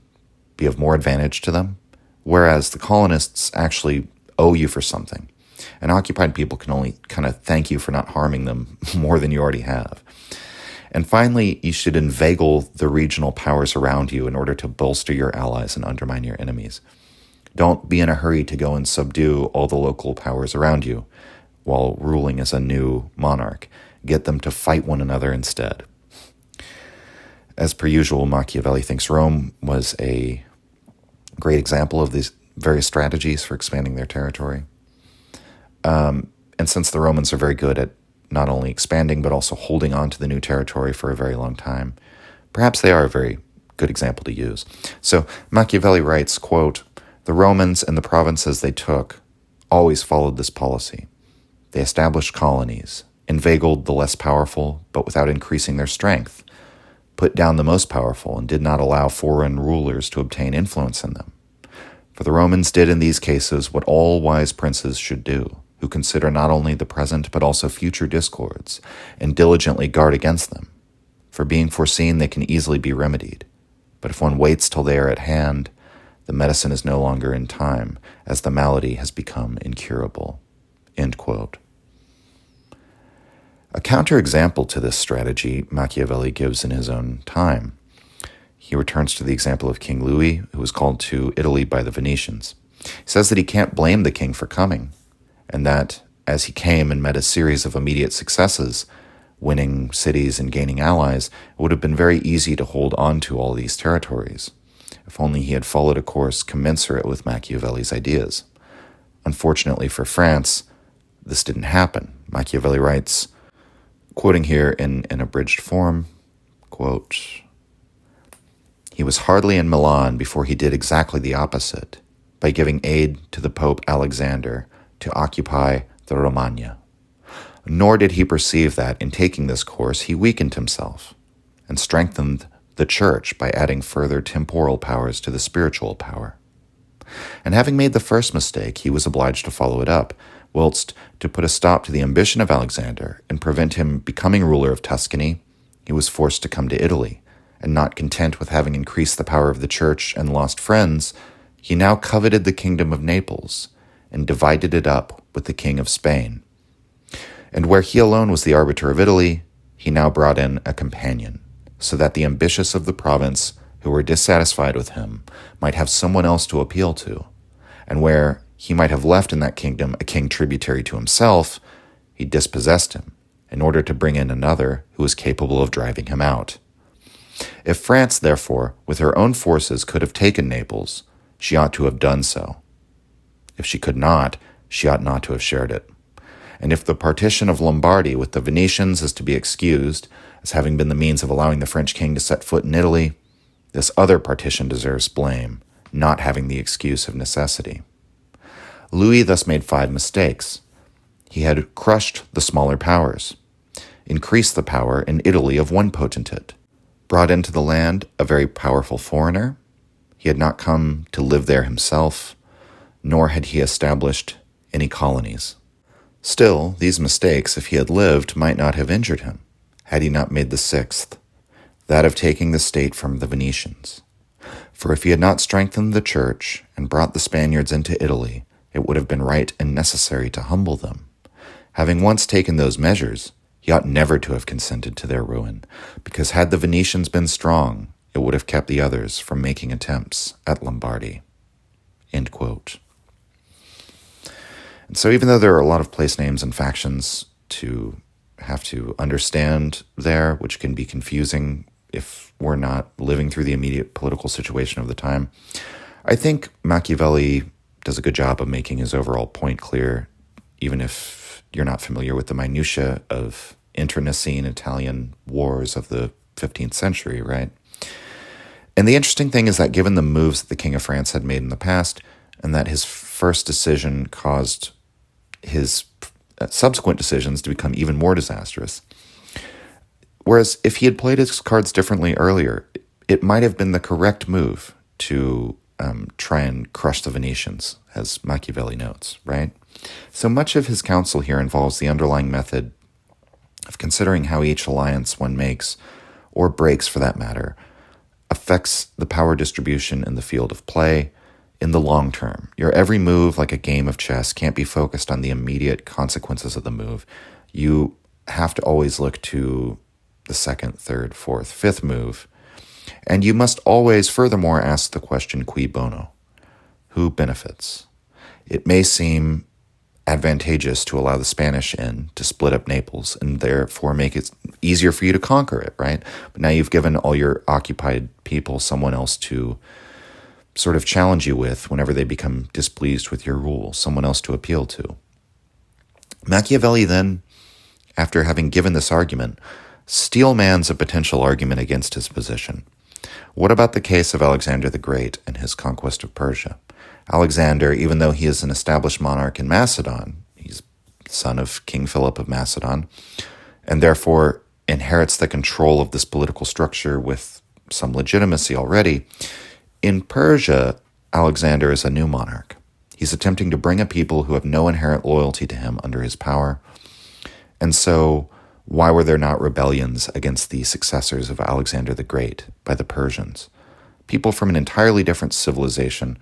be of more advantage to them, whereas the colonists actually owe you for something. And occupied people can only kind of thank you for not harming them more than you already have. And finally, you should inveigle the regional powers around you in order to bolster your allies and undermine your enemies. Don't be in a hurry to go and subdue all the local powers around you while ruling as a new monarch. Get them to fight one another instead. As per usual, Machiavelli thinks Rome was a great example of these various strategies for expanding their territory. And since the Romans are very good at not only expanding but also holding on to the new territory for a very long time, perhaps they are a very good example to use. So Machiavelli writes, quote, "The Romans and the provinces they took always followed this policy. They established colonies, inveigled the less powerful but without increasing their strength, put down the most powerful and did not allow foreign rulers to obtain influence in them. For the Romans did in these cases what all wise princes should do, who consider not only the present but also future discords, and diligently guard against them. For being foreseen, they can easily be remedied. But if one waits till they are at hand, the medicine is no longer in time, as the malady has become incurable." End quote. A counterexample to this strategy Machiavelli gives in his own time. He returns to the example of King Louis, who was called to Italy by the Venetians. He says that he can't blame the king for coming, and that as he came and met a series of immediate successes, winning cities and gaining allies, it would have been very easy to hold on to all these territories, if only he had followed a course commensurate with Machiavelli's ideas. Unfortunately for France, this didn't happen. Machiavelli writes, quoting here in an abridged form, quote, "He was hardly in Milan before he did exactly the opposite, by giving aid to the Pope Alexander to occupy the Romagna. Nor did he perceive that, in taking this course, he weakened himself and strengthened the church by adding further temporal powers to the spiritual power. And having made the first mistake, he was obliged to follow it up, whilst to put a stop to the ambition of Alexander and prevent him becoming ruler of Tuscany, he was forced to come to Italy, and not content with having increased the power of the church and lost friends, he now coveted the kingdom of Naples and divided it up with the king of Spain. And where he alone was the arbiter of Italy, he now brought in a companion, so that the ambitious of the province who were dissatisfied with him might have someone else to appeal to, and where he might have left in that kingdom a king tributary to himself, he dispossessed him, in order to bring in another who was capable of driving him out. If France, therefore, with her own forces could have taken Naples, she ought to have done so. If she could not, she ought not to have shared it. And if the partition of Lombardy with the Venetians is to be excused as having been the means of allowing the French king to set foot in Italy, this other partition deserves blame, not having the excuse of necessity. Louis thus made 5 mistakes. He had crushed the smaller powers, increased the power in Italy of one potentate, brought into the land a very powerful foreigner. He had not come to live there himself, nor had he established any colonies. Still, these mistakes, if he had lived, might not have injured him, had he not made the sixth, that of taking the state from the Venetians. For if he had not strengthened the church and brought the Spaniards into Italy, it would have been right and necessary to humble them. Having once taken those measures, he ought never to have consented to their ruin, because had the Venetians been strong, it would have kept the others from making attempts at Lombardy." End quote. And so even though there are a lot of place names and factions to have to understand there, which can be confusing if we're not living through the immediate political situation of the time, I think Machiavelli does a good job of making his overall point clear, even if you're not familiar with the minutiae of internecine Italian wars of the 15th century, right? And the interesting thing is that given the moves that the King of France had made in the past, and that his first decision caused his subsequent decisions to become even more disastrous. Whereas if he had played his cards differently earlier, it might have been the correct move to try and crush the Venetians, as Machiavelli notes, right? So much of his counsel here involves the underlying method of considering how each alliance one makes, or breaks for that matter, affects the power distribution in the field of play, in the long term. Your every move, like a game of chess, can't be focused on the immediate consequences of the move. You have to always look to the second, third, fourth, fifth move. And you must always, furthermore, ask the question, cui bono? Who benefits? It may seem advantageous to allow the Spanish in to split up Naples and therefore make it easier for you to conquer it, right? But now you've given all your occupied people someone else to sort of challenge you with whenever they become displeased with your rule, someone else to appeal to. Machiavelli then, after having given this argument, steelmans a potential argument against his position. What about the case of Alexander the Great and his conquest of Persia? Alexander, even though he is an established monarch in Macedon, he's son of King Philip of Macedon, and therefore inherits the control of this political structure with some legitimacy already. In Persia, Alexander is a new monarch. He's attempting to bring a people who have no inherent loyalty to him under his power. And so, why were there not rebellions against the successors of Alexander the Great by the Persians? People from an entirely different civilization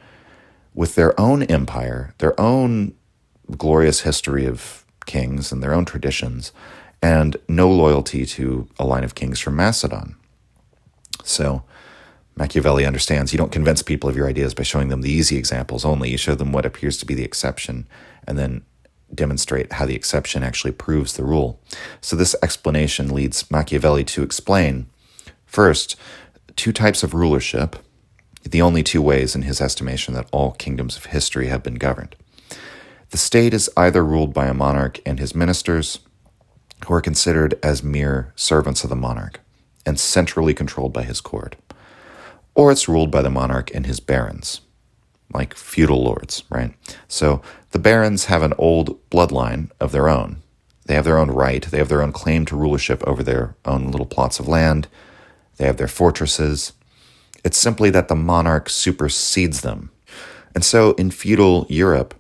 with their own empire, their own glorious history of kings and their own traditions, and no loyalty to a line of kings from Macedon. So, Machiavelli understands you don't convince people of your ideas by showing them the easy examples only. You show them what appears to be the exception and then demonstrate how the exception actually proves the rule. So this explanation leads Machiavelli to explain, first, two types of rulership, the only two ways in his estimation that all kingdoms of history have been governed. The state is either ruled by a monarch and his ministers, who are considered as mere servants of the monarch and centrally controlled by his court, or it's ruled by the monarch and his barons, like feudal lords, right? So the barons have an old bloodline of their own. They have their own right. They have their own claim to rulership over their own little plots of land. They have their fortresses. It's simply that the monarch supersedes them. And so in feudal Europe,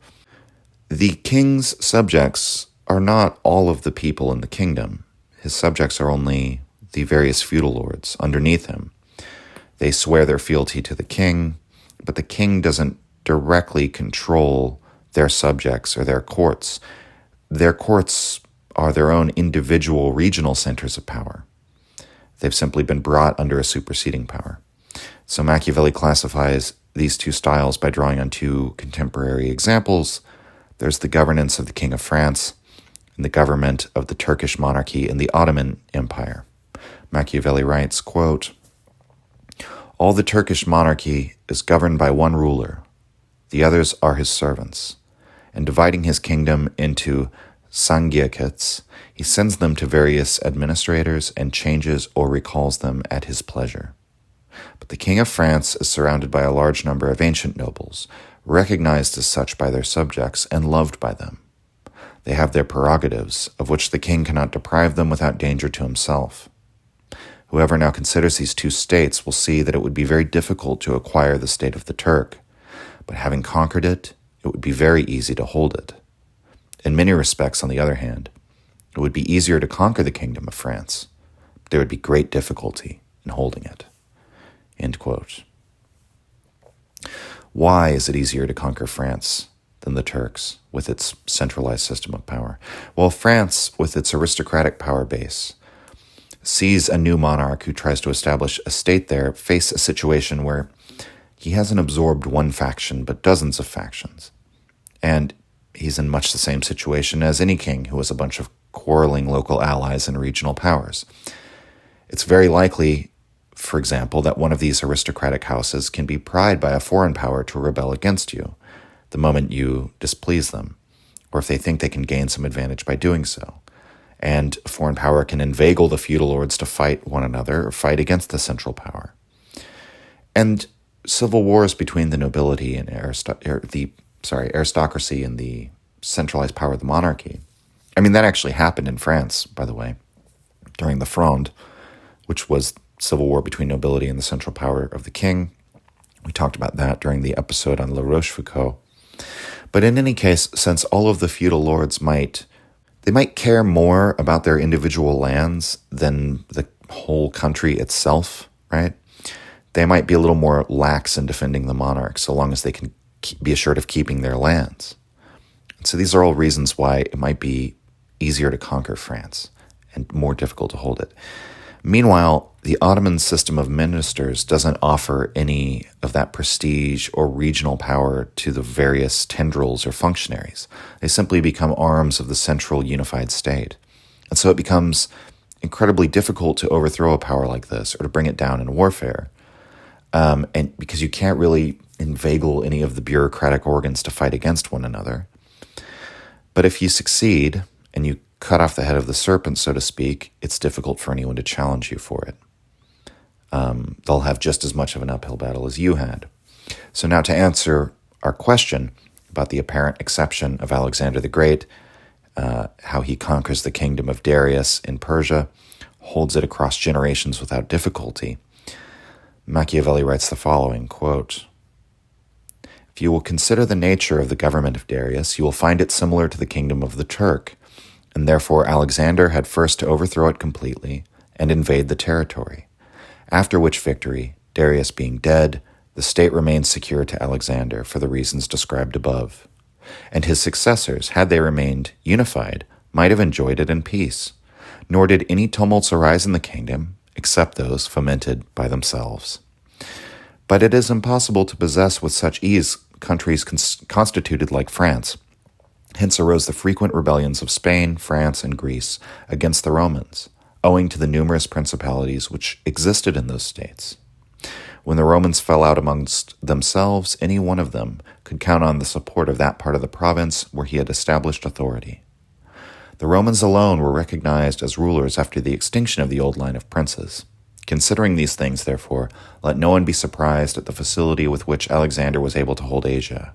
the king's subjects are not all of the people in the kingdom. His subjects are only the various feudal lords underneath him. They swear their fealty to the king, but the king doesn't directly control their subjects or their courts. Their courts are their own individual regional centers of power. They've simply been brought under a superseding power. So Machiavelli classifies these two styles by drawing on two contemporary examples. There's the governance of the King of France and the government of the Turkish monarchy in the Ottoman Empire. Machiavelli writes, quote, "All the Turkish monarchy is governed by one ruler. The others are his servants. And dividing his kingdom into sangiakets, he sends them to various administrators and changes or recalls them at his pleasure. But the King of France is surrounded by a large number of ancient nobles, recognized as such by their subjects and loved by them. They have their prerogatives, of which the king cannot deprive them without danger to himself. Whoever now considers these two states will see that it would be very difficult to acquire the state of the Turk, but having conquered it, it would be very easy to hold it. In many respects, on the other hand, it would be easier to conquer the Kingdom of France. There would be great difficulty in holding it." End quote. Why is it easier to conquer France than the Turks with its centralized system of power? Well, France, with its aristocratic power base, sees a new monarch who tries to establish a state there face a situation where he hasn't absorbed one faction but dozens of factions. And he's in much the same situation as any king who has a bunch of quarreling local allies and regional powers. It's very likely, for example, that one of these aristocratic houses can be pried by a foreign power to rebel against you the moment you displease them, or if they think they can gain some advantage by doing so. And a foreign power can inveigle the feudal lords to fight one another or fight against the central power. And civil wars between the nobility and aristocracy and the centralized power of the monarchy. I mean, that actually happened in France, by the way, during the Fronde, which was civil war between nobility and the central power of the king. We talked about that during the episode on La Rochefoucauld. But in any case, since all of the feudal lords might care more about their individual lands than the whole country itself, right? They might be a little more lax in defending the monarch so long as they can be assured of keeping their lands. So these are all reasons why it might be easier to conquer France and more difficult to hold it. Meanwhile, the Ottoman system of ministers doesn't offer any of that prestige or regional power to the various tendrils or functionaries. They simply become arms of the central unified state. And so it becomes incredibly difficult to overthrow a power like this or to bring it down in warfare. And because you can't really inveigle any of the bureaucratic organs to fight against one another. But if you succeed and you cut off the head of the serpent, so to speak, it's difficult for anyone to challenge you for it. They'll have just as much of an uphill battle as you had. So now to answer our question about the apparent exception of Alexander the Great, how he conquers the kingdom of Darius in Persia, holds it across generations without difficulty, Machiavelli writes the following, quote, "If you will consider the nature of the government of Darius, you will find it similar to the kingdom of the Turk, and therefore Alexander had first to overthrow it completely and invade the territory, after which victory, Darius being dead, the state remained secure to Alexander for the reasons described above. And his successors, had they remained unified, might have enjoyed it in peace, nor did any tumults arise in the kingdom, except those fomented by themselves. But it is impossible to possess with such ease countries constituted like France. Hence arose the frequent rebellions of Spain, France, and Greece against the Romans, owing to the numerous principalities which existed in those states. When the Romans fell out amongst themselves, any one of them could count on the support of that part of the province where he had established authority. The Romans alone were recognized as rulers after the extinction of the old line of princes. Considering these things, therefore, let no one be surprised at the facility with which Alexander was able to hold Asia,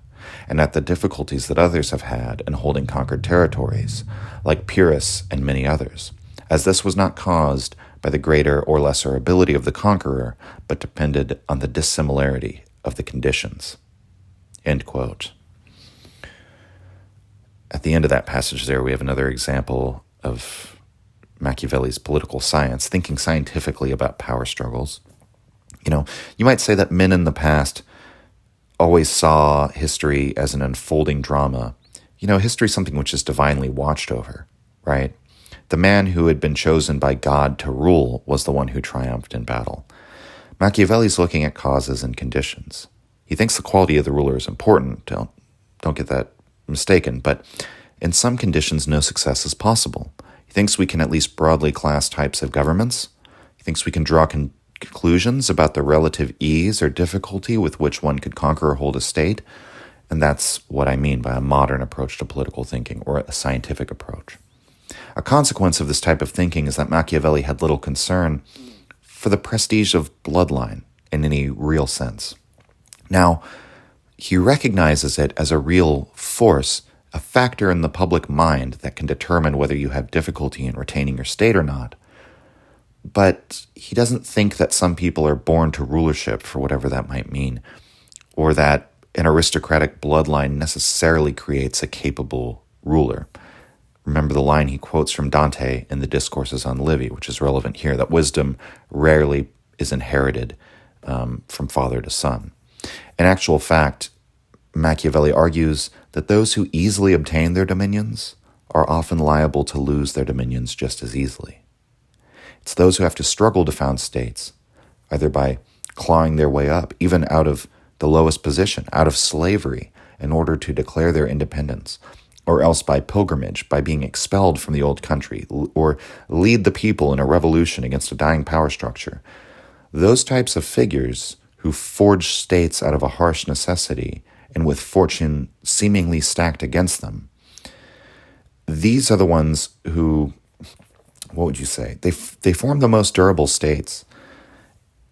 and at the difficulties that others have had in holding conquered territories, like Pyrrhus and many others, as this was not caused by the greater or lesser ability of the conqueror, but depended on the dissimilarity of the conditions." End quote. At the end of that passage there, we have another example of Machiavelli's political science, thinking scientifically about power struggles. You might say that men in the past always saw history as an unfolding drama. History is something which is divinely watched over, right? The man who had been chosen by God to rule was the one who triumphed in battle. Machiavelli's looking at causes and conditions. He thinks the quality of the ruler is important. Don't get that mistaken, but in some conditions, no success is possible. He thinks we can at least broadly class types of governments. He thinks we can draw conclusions about the relative ease or difficulty with which one could conquer or hold a state, and that's what I mean by a modern approach to political thinking, or a scientific approach. A consequence of this type of thinking is that Machiavelli had little concern for the prestige of bloodline in any real sense. Now, he recognizes it as a real force, a factor in the public mind that can determine whether you have difficulty in retaining your state or not. But he doesn't think that some people are born to rulership, for whatever that might mean, or that an aristocratic bloodline necessarily creates a capable ruler. Remember the line he quotes from Dante in the Discourses on Livy, which is relevant here, that wisdom rarely is inherited from father to son. In actual fact, Machiavelli argues that those who easily obtain their dominions are often liable to lose their dominions just as easily. It's those who have to struggle to found states, either by clawing their way up, even out of the lowest position, out of slavery, in order to declare their independence, or else by pilgrimage, by being expelled from the old country, or lead the people in a revolution against a dying power structure. Those types of figures who forge states out of a harsh necessity and with fortune seemingly stacked against them, these are the ones who, what would you say? They form the most durable states,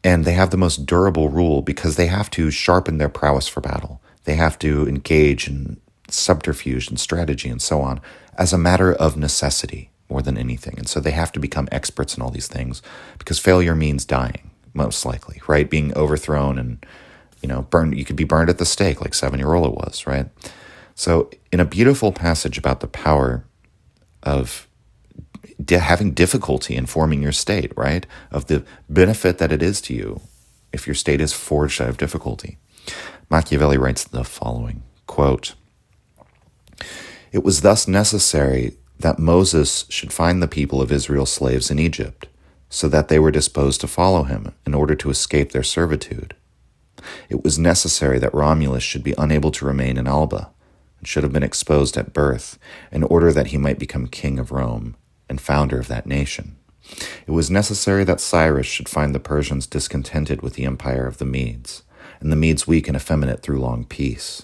and they have the most durable rule because they have to sharpen their prowess for battle. They have to engage in subterfuge and strategy and so on as a matter of necessity more than anything. And so they have to become experts in all these things because failure means dying, most likely, right? Being overthrown and, burned. You could be burned at the stake like Savonarola was, right? So in a beautiful passage about the power of having difficulty in forming your state, right? Of the benefit that it is to you if your state is forged out of difficulty. Machiavelli writes the following, quote, "It was thus necessary that Moses should find the people of Israel slaves in Egypt, so that they were disposed to follow him in order to escape their servitude. It was necessary that Romulus should be unable to remain in Alba, and should have been exposed at birth, in order that he might become king of Rome and founder of that nation. It was necessary that Cyrus should find the Persians discontented with the empire of the Medes, and the Medes weak and effeminate through long peace.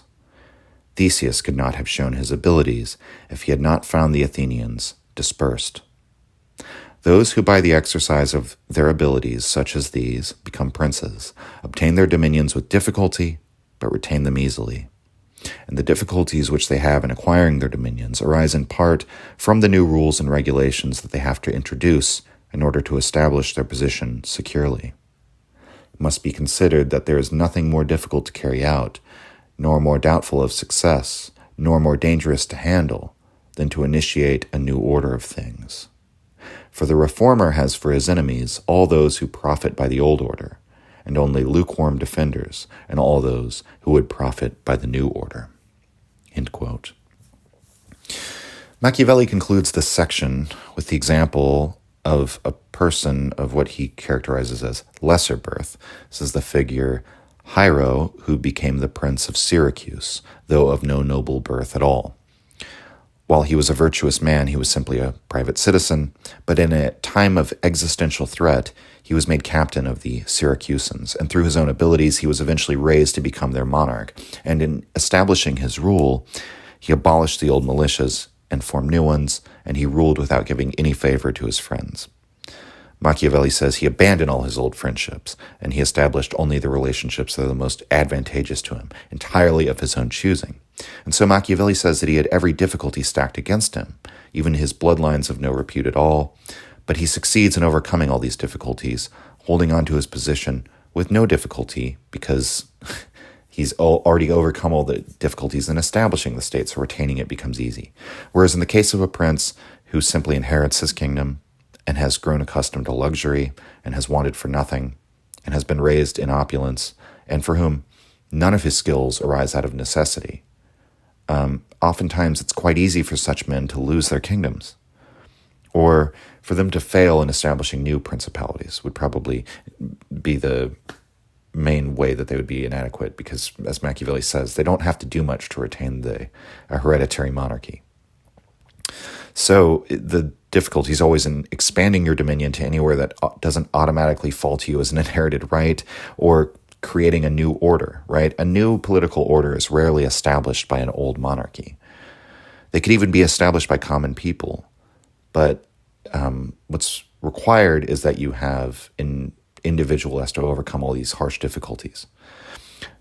Theseus could not have shown his abilities if he had not found the Athenians dispersed. Those who by the exercise of their abilities, such as these, become princes, obtain their dominions with difficulty, but retain them easily. And the difficulties which they have in acquiring their dominions arise in part from the new rules and regulations that they have to introduce in order to establish their position securely. It must be considered that there is nothing more difficult to carry out, nor more doubtful of success, nor more dangerous to handle, than to initiate a new order of things. For the reformer has for his enemies all those who profit by the old order, and only lukewarm defenders, and all those who would profit by the new order." End quote. Machiavelli concludes this section with the example of a person of what he characterizes as lesser birth. This is the figure Hiero, who became the prince of Syracuse, though of no noble birth at all. While he was a virtuous man, he was simply a private citizen, but in a time of existential threat, he was made captain of the Syracusans, and through his own abilities, he was eventually raised to become their monarch. And in establishing his rule, he abolished the old militias and formed new ones, and he ruled without giving any favor to his friends. Machiavelli says he abandoned all his old friendships, and he established only the relationships that are the most advantageous to him, entirely of his own choosing. And so Machiavelli says that he had every difficulty stacked against him, even his bloodlines of no repute at all, but he succeeds in overcoming all these difficulties, holding on to his position with no difficulty because he's already overcome all the difficulties in establishing the state, so retaining it becomes easy. Whereas in the case of a prince who simply inherits his kingdom and has grown accustomed to luxury and has wanted for nothing and has been raised in opulence and for whom none of his skills arise out of necessity, oftentimes it's quite easy for such men to lose their kingdoms, or for them to fail in establishing new principalities would probably be the main way that they would be inadequate, because, as Machiavelli says, they don't have to do much to retain a hereditary monarchy. So the difficulty is always in expanding your dominion to anywhere that doesn't automatically fall to you as an inherited right, or creating a new order, right? A new political order is rarely established by an old monarchy. They could even be established by common people, but what's required is that you have an individual who has to overcome all these harsh difficulties.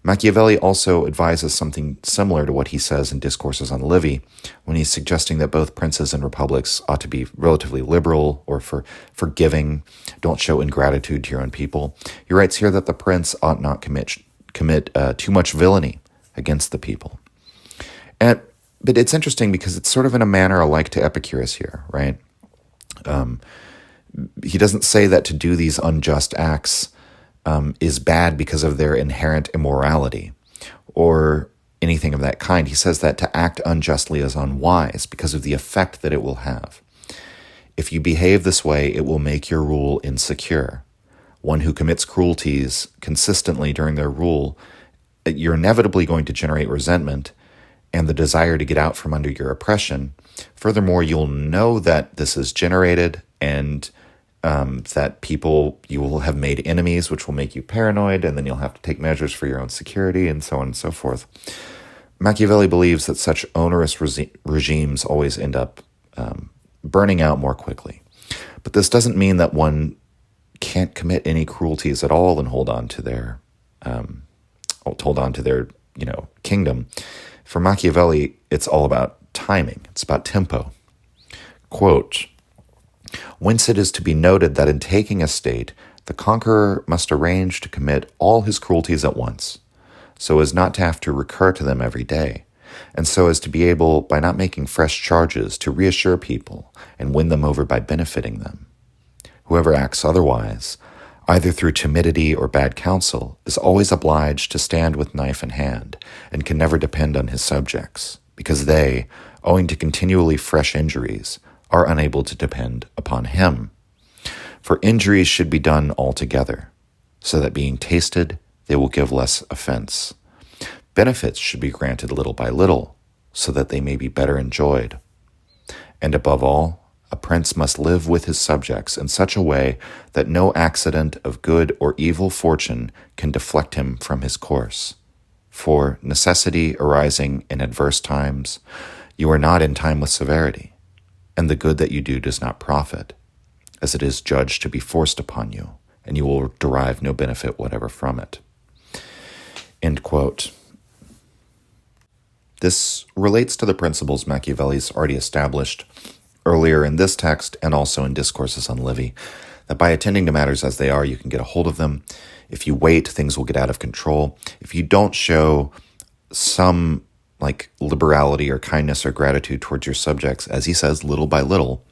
Machiavelli also advises something similar to what he says in Discourses on Livy, when he's suggesting that both princes and republics ought to be relatively liberal or forgiving, don't show ingratitude to your own people. He writes here that the prince ought not commit too much villainy against the people. And But it's interesting because it's sort of in a manner alike to Epicurus here, right? He doesn't say that to do these unjust acts is bad because of their inherent immorality or anything of that kind. He says that to act unjustly is unwise because of the effect that it will have. If you behave this way, it will make your rule insecure. One who commits cruelties consistently during their rule, you're inevitably going to generate resentment and the desire to get out from under your oppression. Furthermore, you'll know that this is generated and that you will have made enemies, which will make you paranoid, and then you'll have to take measures for your own security, and so on and so forth. Machiavelli believes that such onerous regimes always end up burning out more quickly. But this doesn't mean that one can't commit any cruelties at all and hold on to their kingdom. For Machiavelli, it's all about timing. It's about tempo. Quote, "Whence it is to be noted that in taking a state, the conqueror must arrange to commit all his cruelties at once, so as not to have to recur to them every day, and so as to be able, by not making fresh charges, to reassure people and win them over by benefiting them. Whoever acts otherwise, either through timidity or bad counsel, is always obliged to stand with knife in hand, and can never depend on his subjects, because they, owing to continually fresh injuries, are unable to depend upon him. For injuries should be done altogether, so that being tasted, they will give less offense. Benefits should be granted little by little, so that they may be better enjoyed. And above all, a prince must live with his subjects in such a way that no accident of good or evil fortune can deflect him from his course. For necessity arising in adverse times, you are not in time with severity, and the good that you do does not profit, as it is judged to be forced upon you, and you will derive no benefit whatever from it." End quote. This relates to the principles Machiavelli's already established earlier in this text and also in Discourses on Livy, that by attending to matters as they are, you can get a hold of them. If you wait, things will get out of control. If you don't show some liberality or kindness or gratitude towards your subjects, as he says, little by little,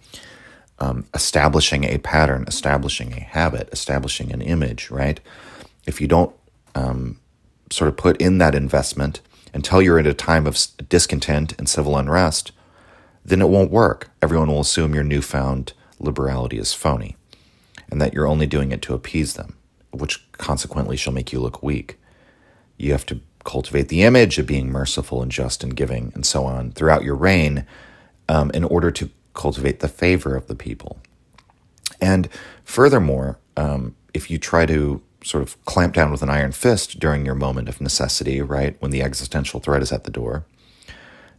establishing a pattern, establishing a habit, establishing an image, right? If you don't sort of put in that investment until you're at a time of discontent and civil unrest, then it won't work. Everyone will assume your newfound liberality is phony and that you're only doing it to appease them, which consequently shall make you look weak. You have to cultivate the image of being merciful and just and giving and so on throughout your reign in order to cultivate the favor of the people. And furthermore, if you try to sort of clamp down with an iron fist during your moment of necessity, right, when the existential threat is at the door,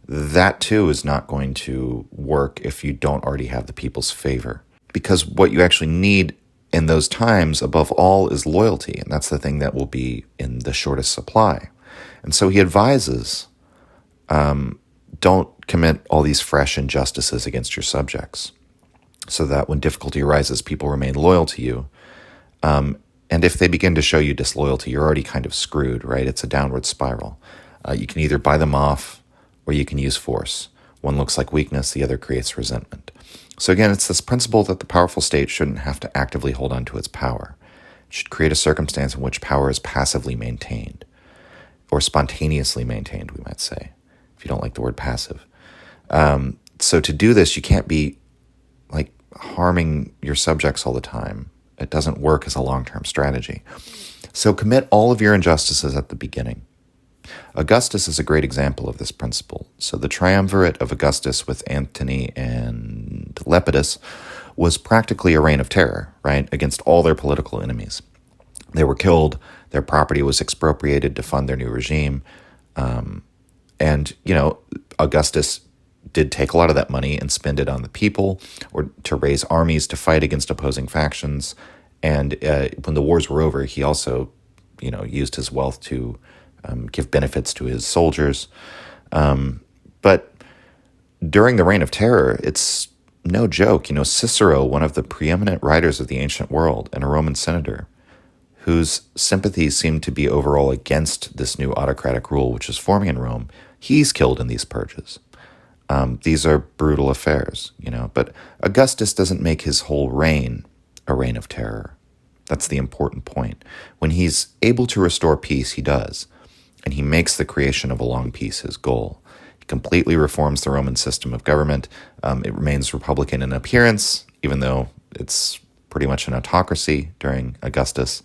that too is not going to work if you don't already have the people's favor. Because what you actually need in those times, above all, is loyalty, and that's the thing that will be in the shortest supply. And so he advises, don't commit all these fresh injustices against your subjects, so that when difficulty arises, people remain loyal to you. And if they begin to show you disloyalty, you're already kind of screwed, right? It's a downward spiral. You can either buy them off or you can use force. One looks like weakness, the other creates resentment. So again, it's this principle that the powerful state shouldn't have to actively hold on to its power. It should create a circumstance in which power is passively maintained, or spontaneously maintained, we might say, if you don't like the word passive. So to do this, you can't be harming your subjects all the time. It doesn't work as a long-term strategy. So commit all of your injustices at the beginning. Augustus is a great example of this principle. So the triumvirate of Augustus with Antony and Lepidus was practically a reign of terror, right, against all their political enemies. They were killed, their property was expropriated to fund their new regime, and Augustus did take a lot of that money and spend it on the people or to raise armies to fight against opposing factions. And when the wars were over, he also, used his wealth to give benefits to his soldiers. But during the Reign of Terror, it's no joke. Cicero, one of the preeminent writers of the ancient world and a Roman senator, whose sympathies seemed to be overall against this new autocratic rule which was forming in Rome, He's killed in these purges. These are brutal affairs, but Augustus doesn't make his whole reign a reign of terror. That's the important point. When he's able to restore peace, he does, and he makes the creation of a long peace his goal. He completely reforms the Roman system of government. It remains republican in appearance, even though it's pretty much an autocracy during Augustus.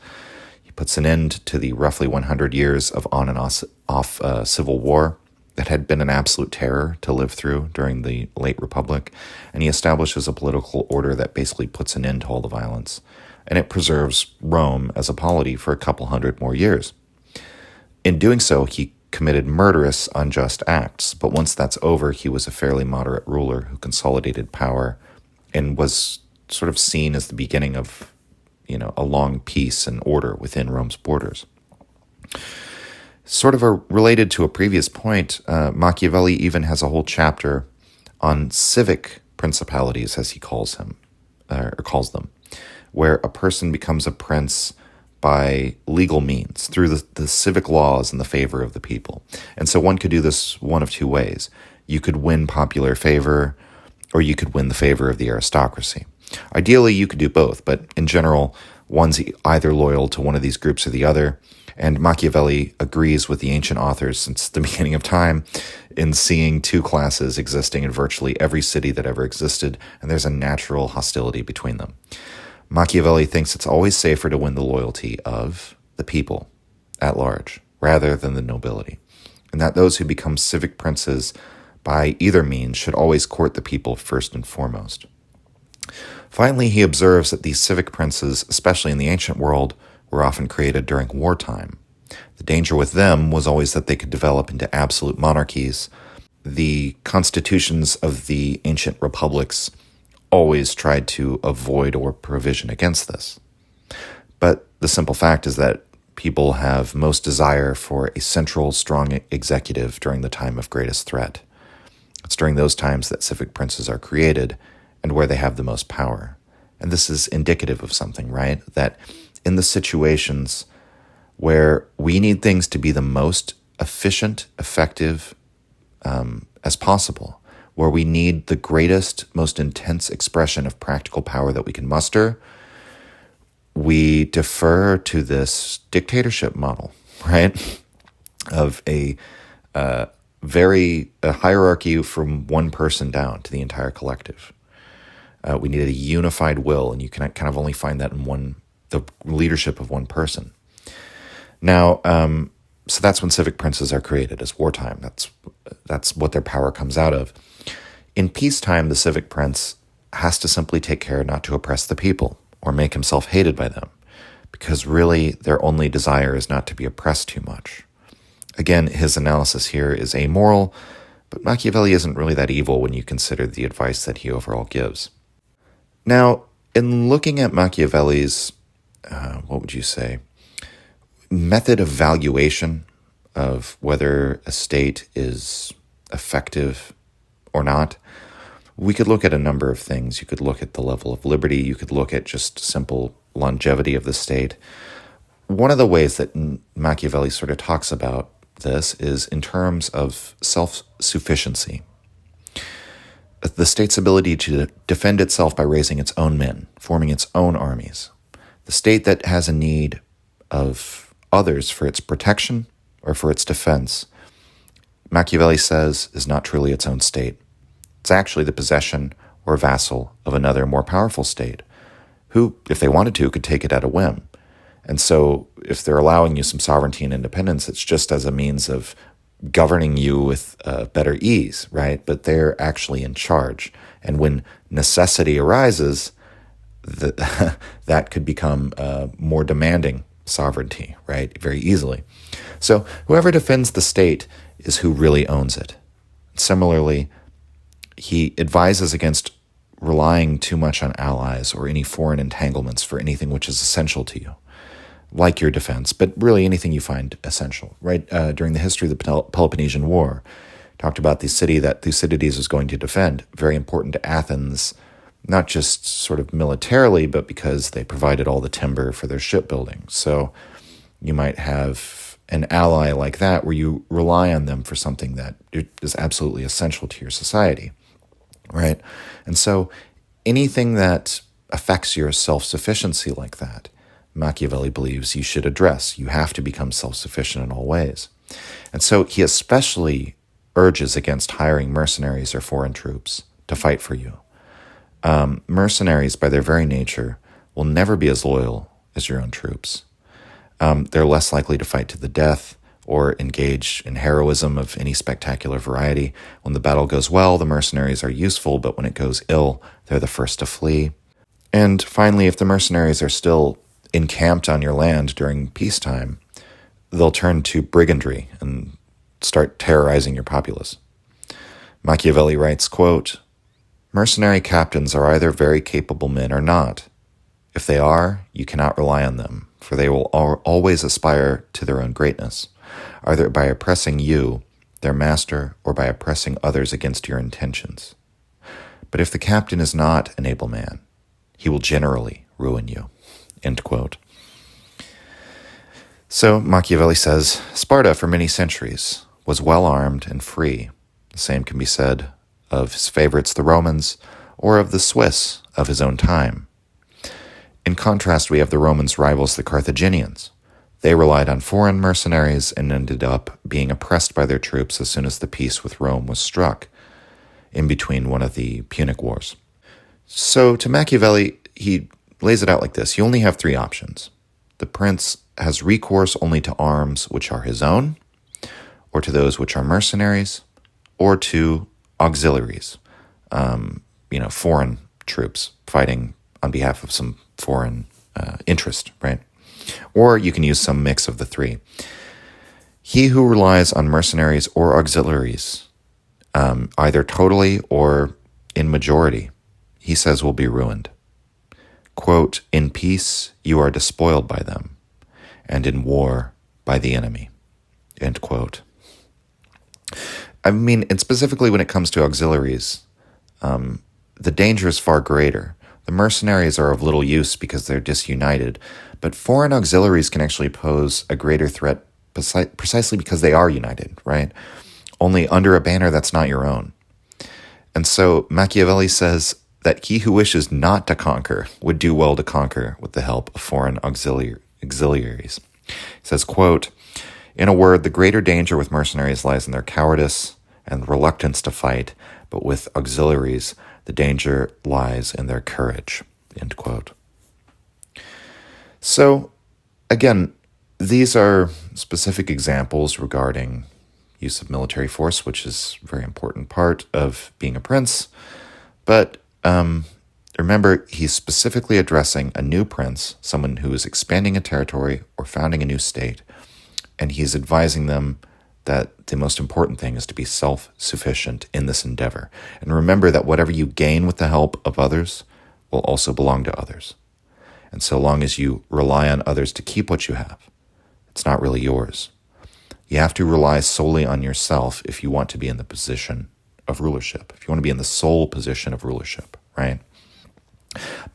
He puts an end to the roughly 100 years of on and off civil war that had been an absolute terror to live through during the late Republic, and he establishes a political order that basically puts an end to all the violence, and it preserves Rome as a polity for a couple hundred more years. In doing so, he committed murderous, unjust acts, but once that's over, he was a fairly moderate ruler who consolidated power and was sort of seen as the beginning of, a long peace and order within Rome's borders. Sort of related to a previous point, Machiavelli even has a whole chapter on civic principalities, as he calls them, where a person becomes a prince by legal means, through the civic laws in the favor of the people. And so one could do this one of two ways. You could win popular favor, or you could win the favor of the aristocracy. Ideally, you could do both, but in general, one's either loyal to one of these groups or the other. And Machiavelli agrees with the ancient authors since the beginning of time in seeing two classes existing in virtually every city that ever existed, and there's a natural hostility between them. Machiavelli thinks it's always safer to win the loyalty of the people at large, rather than the nobility, and that those who become civic princes by either means should always court the people first and foremost. Finally, he observes that these civic princes, especially in the ancient world, were often created during wartime. The danger with them was always that they could develop into absolute monarchies. The constitutions of the ancient republics always tried to avoid or provision against this. But the simple fact is that people have most desire for a central, strong executive during the time of greatest threat. It's during those times that civic princes are created and where they have the most power. And this is indicative of something, right? That in the situations where we need things to be the most efficient, effective as possible, where we need the greatest, most intense expression of practical power that we can muster, we defer to this dictatorship model, right? Of a hierarchy from one person down to the entire collective. We need a unified will, and you can kind of only find that in the leadership of one person. Now, so that's when civic princes are created, as wartime. That's what their power comes out of. In peacetime, the civic prince has to simply take care not to oppress the people or make himself hated by them, because really their only desire is not to be oppressed too much. Again, his analysis here is amoral, but Machiavelli isn't really that evil when you consider the advice that he overall gives. Now, in looking at Machiavelli's, method of valuation of whether a state is effective or not, we could look at a number of things. You could look at the level of liberty. You could look at just simple longevity of the state. One of the ways that Machiavelli sort of talks about this is in terms of self-sufficiency. The state's ability to defend itself by raising its own men, forming its own armies. The state that has a need of others for its protection or for its defense, Machiavelli says, is not truly its own state. It's actually the possession or vassal of another more powerful state, who, if they wanted to, could take it at a whim. And so if they're allowing you some sovereignty and independence, it's just as a means of governing you with better ease, right? But they're actually in charge. And when necessity arises, that could become more demanding sovereignty, right? Very easily. So whoever defends the state is who really owns it. Similarly, he advises against relying too much on allies or any foreign entanglements for anything which is essential to you, like your defense, but really anything you find essential, right? During the history of the Peloponnesian War, talked about the city that Thucydides was going to defend, very important to Athens, not just sort of militarily, but because they provided all the timber for their shipbuilding. So you might have an ally like that where you rely on them for something that is absolutely essential to your society, right? And so anything that affects your self-sufficiency like that, Machiavelli believes you should address. You have to become self-sufficient in all ways. And so he especially urges against hiring mercenaries or foreign troops to fight for you. Mercenaries, by their very nature, will never be as loyal as your own troops. They're less likely to fight to the death or engage in heroism of any spectacular variety. When the battle goes well, the mercenaries are useful, but when it goes ill, they're the first to flee. And finally, if the mercenaries are still encamped on your land during peacetime, they'll turn to brigandry and start terrorizing your populace. Machiavelli writes, quote, "Mercenary captains are either very capable men or not. If they are, you cannot rely on them, for they will always aspire to their own greatness, either by oppressing you, their master, or by oppressing others against your intentions. But if the captain is not an able man, he will generally ruin you." End quote. So Machiavelli says, Sparta for many centuries was well armed and free. The same can be said of his favorites, the Romans, or of the Swiss of his own time. In contrast, we have the Romans' rivals, the Carthaginians. They relied on foreign mercenaries and ended up being oppressed by their troops as soon as the peace with Rome was struck, in between one of the Punic Wars. So to Machiavelli, he lays it out like this. You only have three options. The prince has recourse only to arms which are his own, or to those which are mercenaries, or to auxiliaries, foreign troops fighting on behalf of some foreign interest, right? Or you can use some mix of the three. He who relies on mercenaries or auxiliaries, either totally or in majority, he says will be ruined. Quote, "In peace you are despoiled by them, and in war by the enemy." End quote. I mean, and specifically when it comes to auxiliaries, the danger is far greater. The mercenaries are of little use because they're disunited, but foreign auxiliaries can actually pose a greater threat precisely because they are united, right? Only under a banner that's not your own. And so Machiavelli says that he who wishes not to conquer would do well to conquer with the help of foreign auxiliaries. He says, quote, "In a word, the greater danger with mercenaries lies in their cowardice and reluctance to fight, but with auxiliaries, the danger lies in their courage." End quote. So, again, these are specific examples regarding use of military force, which is a very important part of being a prince. But remember, he's specifically addressing a new prince, someone who is expanding a territory or founding a new state, and he's advising them that the most important thing is to be self-sufficient in this endeavor. And remember that whatever you gain with the help of others will also belong to others. And so long as you rely on others to keep what you have, it's not really yours. You have to rely solely on yourself if you want to be in the position of rulership, if you want to be in the sole position of rulership, right?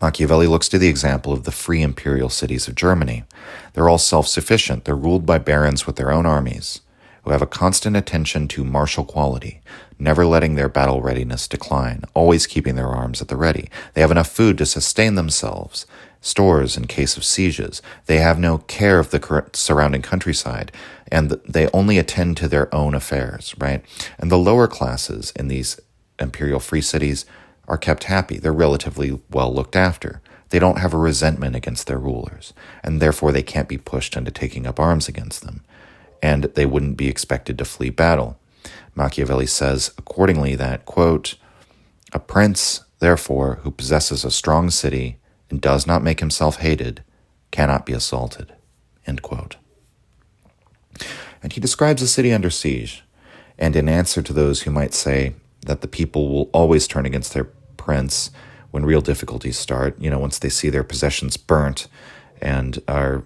Machiavelli looks to the example of the free imperial cities of Germany. They're all self-sufficient. They're ruled by barons with their own armies, who have a constant attention to martial quality, never letting their battle readiness decline, always keeping their arms at the ready. They have enough food to sustain themselves, stores in case of sieges. They have no care of the surrounding countryside, and they only attend to their own affairs, right? And the lower classes in these imperial free cities are kept happy. They're relatively well looked after. They don't have a resentment against their rulers, and therefore they can't be pushed into taking up arms against them, and they wouldn't be expected to flee battle. Machiavelli says accordingly that, quote, "A prince, therefore, who possesses a strong city and does not make himself hated, cannot be assaulted." End quote. And he describes a city under siege, and in answer to those who might say that the people will always turn against their prince when real difficulties start, once they see their possessions burnt and are,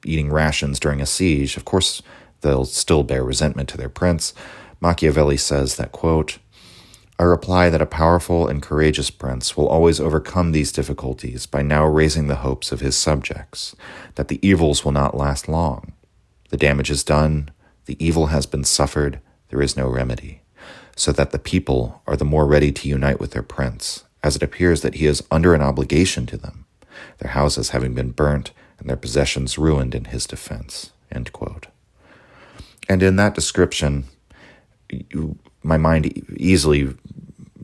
eating rations during a siege, of course, they'll still bear resentment to their prince. Machiavelli says that, quote, "I reply that a powerful and courageous prince will always overcome these difficulties by now raising the hopes of his subjects, that the evils will not last long. The damage is done, the evil has been suffered, there is no remedy, so that the people are the more ready to unite with their prince, as it appears that he is under an obligation to them, their houses having been burnt and their possessions ruined in his defense." End quote. And in that description, my mind easily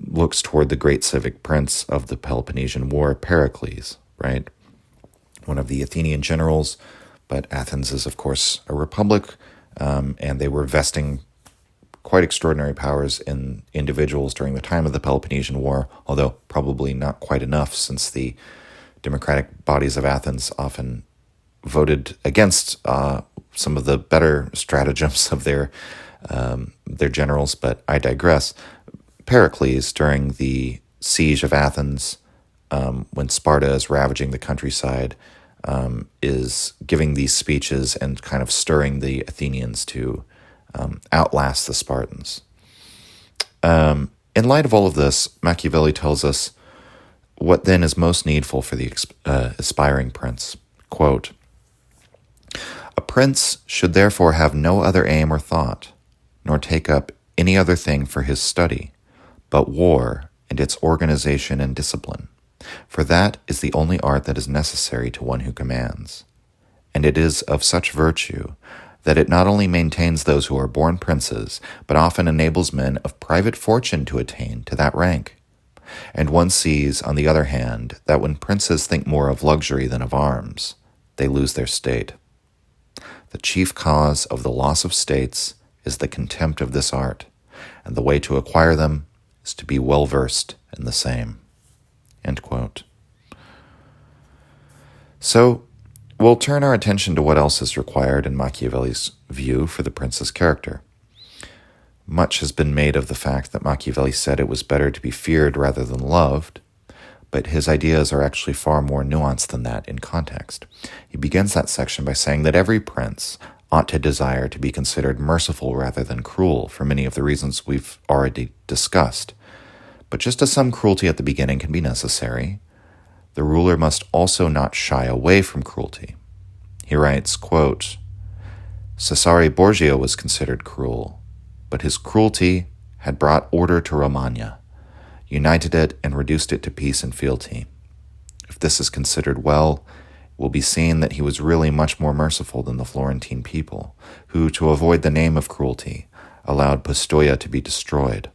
looks toward the great civic prince of the Peloponnesian War, Pericles, right? One of the Athenian generals, but Athens is, of course, a republic, and they were vesting quite extraordinary powers in individuals during the time of the Peloponnesian War, although probably not quite enough, since the democratic bodies of Athens often voted against some of the better stratagems of their generals, but I digress. Pericles, during the siege of Athens, when Sparta is ravaging the countryside, is giving these speeches and kind of stirring the Athenians to outlast the Spartans. In light of all of this, Machiavelli tells us what then is most needful for the aspiring prince. Quote, "A prince should therefore have no other aim or thought, nor take up any other thing for his study, but war and its organization and discipline, for that is the only art that is necessary to one who commands. And it is of such virtue that it not only maintains those who are born princes, but often enables men of private fortune to attain to that rank. And one sees, on the other hand, that when princes think more of luxury than of arms, they lose their state. The chief cause of the loss of states is the contempt of this art, and the way to acquire them is to be well versed in the same." End quote. So, we'll turn our attention to what else is required in Machiavelli's view for the prince's character. Much has been made of the fact that Machiavelli said it was better to be feared rather than loved, but his ideas are actually far more nuanced than that in context. He begins that section by saying that every prince ought to desire to be considered merciful rather than cruel, for many of the reasons we've already discussed. But just as some cruelty at the beginning can be necessary, the ruler must also not shy away from cruelty. He writes, quote, "Cesare Borgia was considered cruel, but his cruelty had brought order to Romagna, united it and reduced it to peace and fealty. If this is considered well, it will be seen that he was really much more merciful than the Florentine people, who, to avoid the name of cruelty, allowed Pistoia to be destroyed.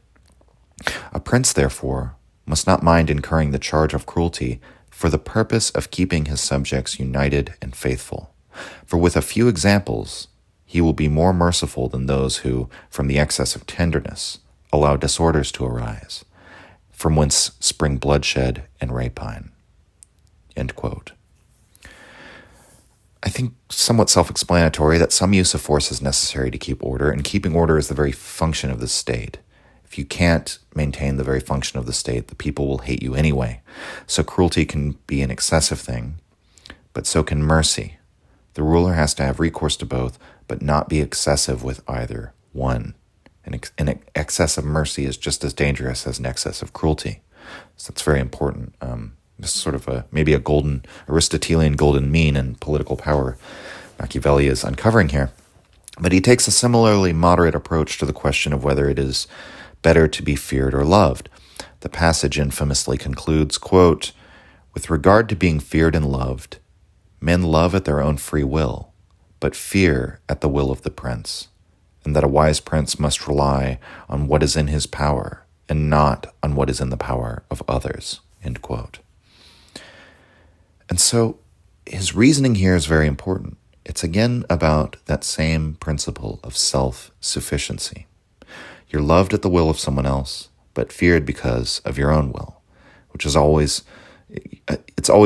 A prince, therefore, must not mind incurring the charge of cruelty for the purpose of keeping his subjects united and faithful. For with a few examples, he will be more merciful than those who, from the excess of tenderness, allow disorders to arise, from whence spring bloodshed and rapine." End quote. I think somewhat self-explanatory that some use of force is necessary to keep order, and keeping order is the very function of the state. If you can't maintain the very function of the state, the people will hate you anyway. So cruelty can be an excessive thing, but so can mercy. The ruler has to have recourse to both, but not be excessive with either one. An excess of mercy is just as dangerous as an excess of cruelty. So that's very important. This is sort of maybe a Aristotelian golden mean in political power Machiavelli is uncovering here. But he takes a similarly moderate approach to the question of whether it is better to be feared or loved. The passage infamously concludes, quote, "With regard to being feared and loved, men love at their own free will, but fear at the will of the prince, and that a wise prince must rely on what is in his power and not on what is in the power of others." End quote. And so his reasoning here is very important. It's again about that same principle of self-sufficiency. You're loved at the will of someone else, but feared because of your own will, which is always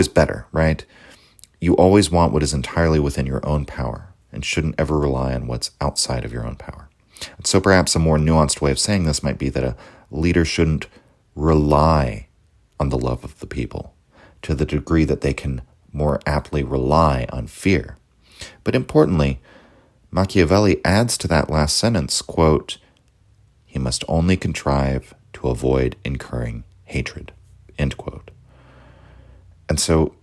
better, right? You always want what is entirely within your own power and shouldn't ever rely on what's outside of your own power. And so perhaps a more nuanced way of saying this might be that a leader shouldn't rely on the love of the people to the degree that they can more aptly rely on fear. But importantly, Machiavelli adds to that last sentence, quote, "He must only contrive to avoid incurring hatred," end quote. And so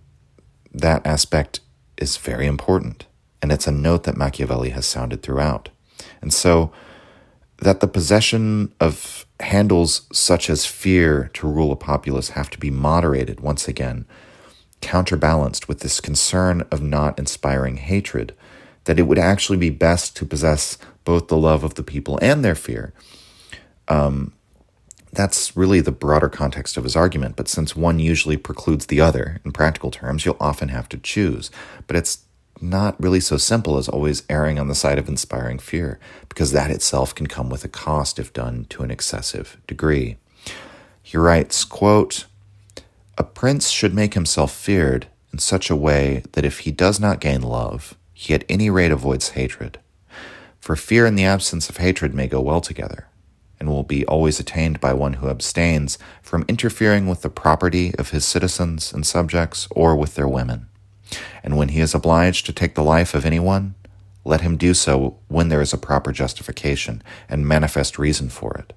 that aspect is very important. and it's a note that Machiavelli has sounded throughout. And so that the possession of handles such as fear to rule a populace have to be moderated, once again, counterbalanced with this concern of not inspiring hatred, that it would actually be best to possess both the love of the people and their fear. That's really the broader context of his argument, but since one usually precludes the other, in practical terms, you'll often have to choose. But it's not really so simple as always erring on the side of inspiring fear, because that itself can come with a cost if done to an excessive degree. He writes, quote, "A prince should make himself feared in such a way that if he does not gain love, he at any rate avoids hatred. For fear and the absence of hatred may go well together, and will be always attained by one who abstains from interfering with the property of his citizens and subjects or with their women. And when he is obliged to take the life of anyone, let him do so when there is a proper justification and manifest reason for it.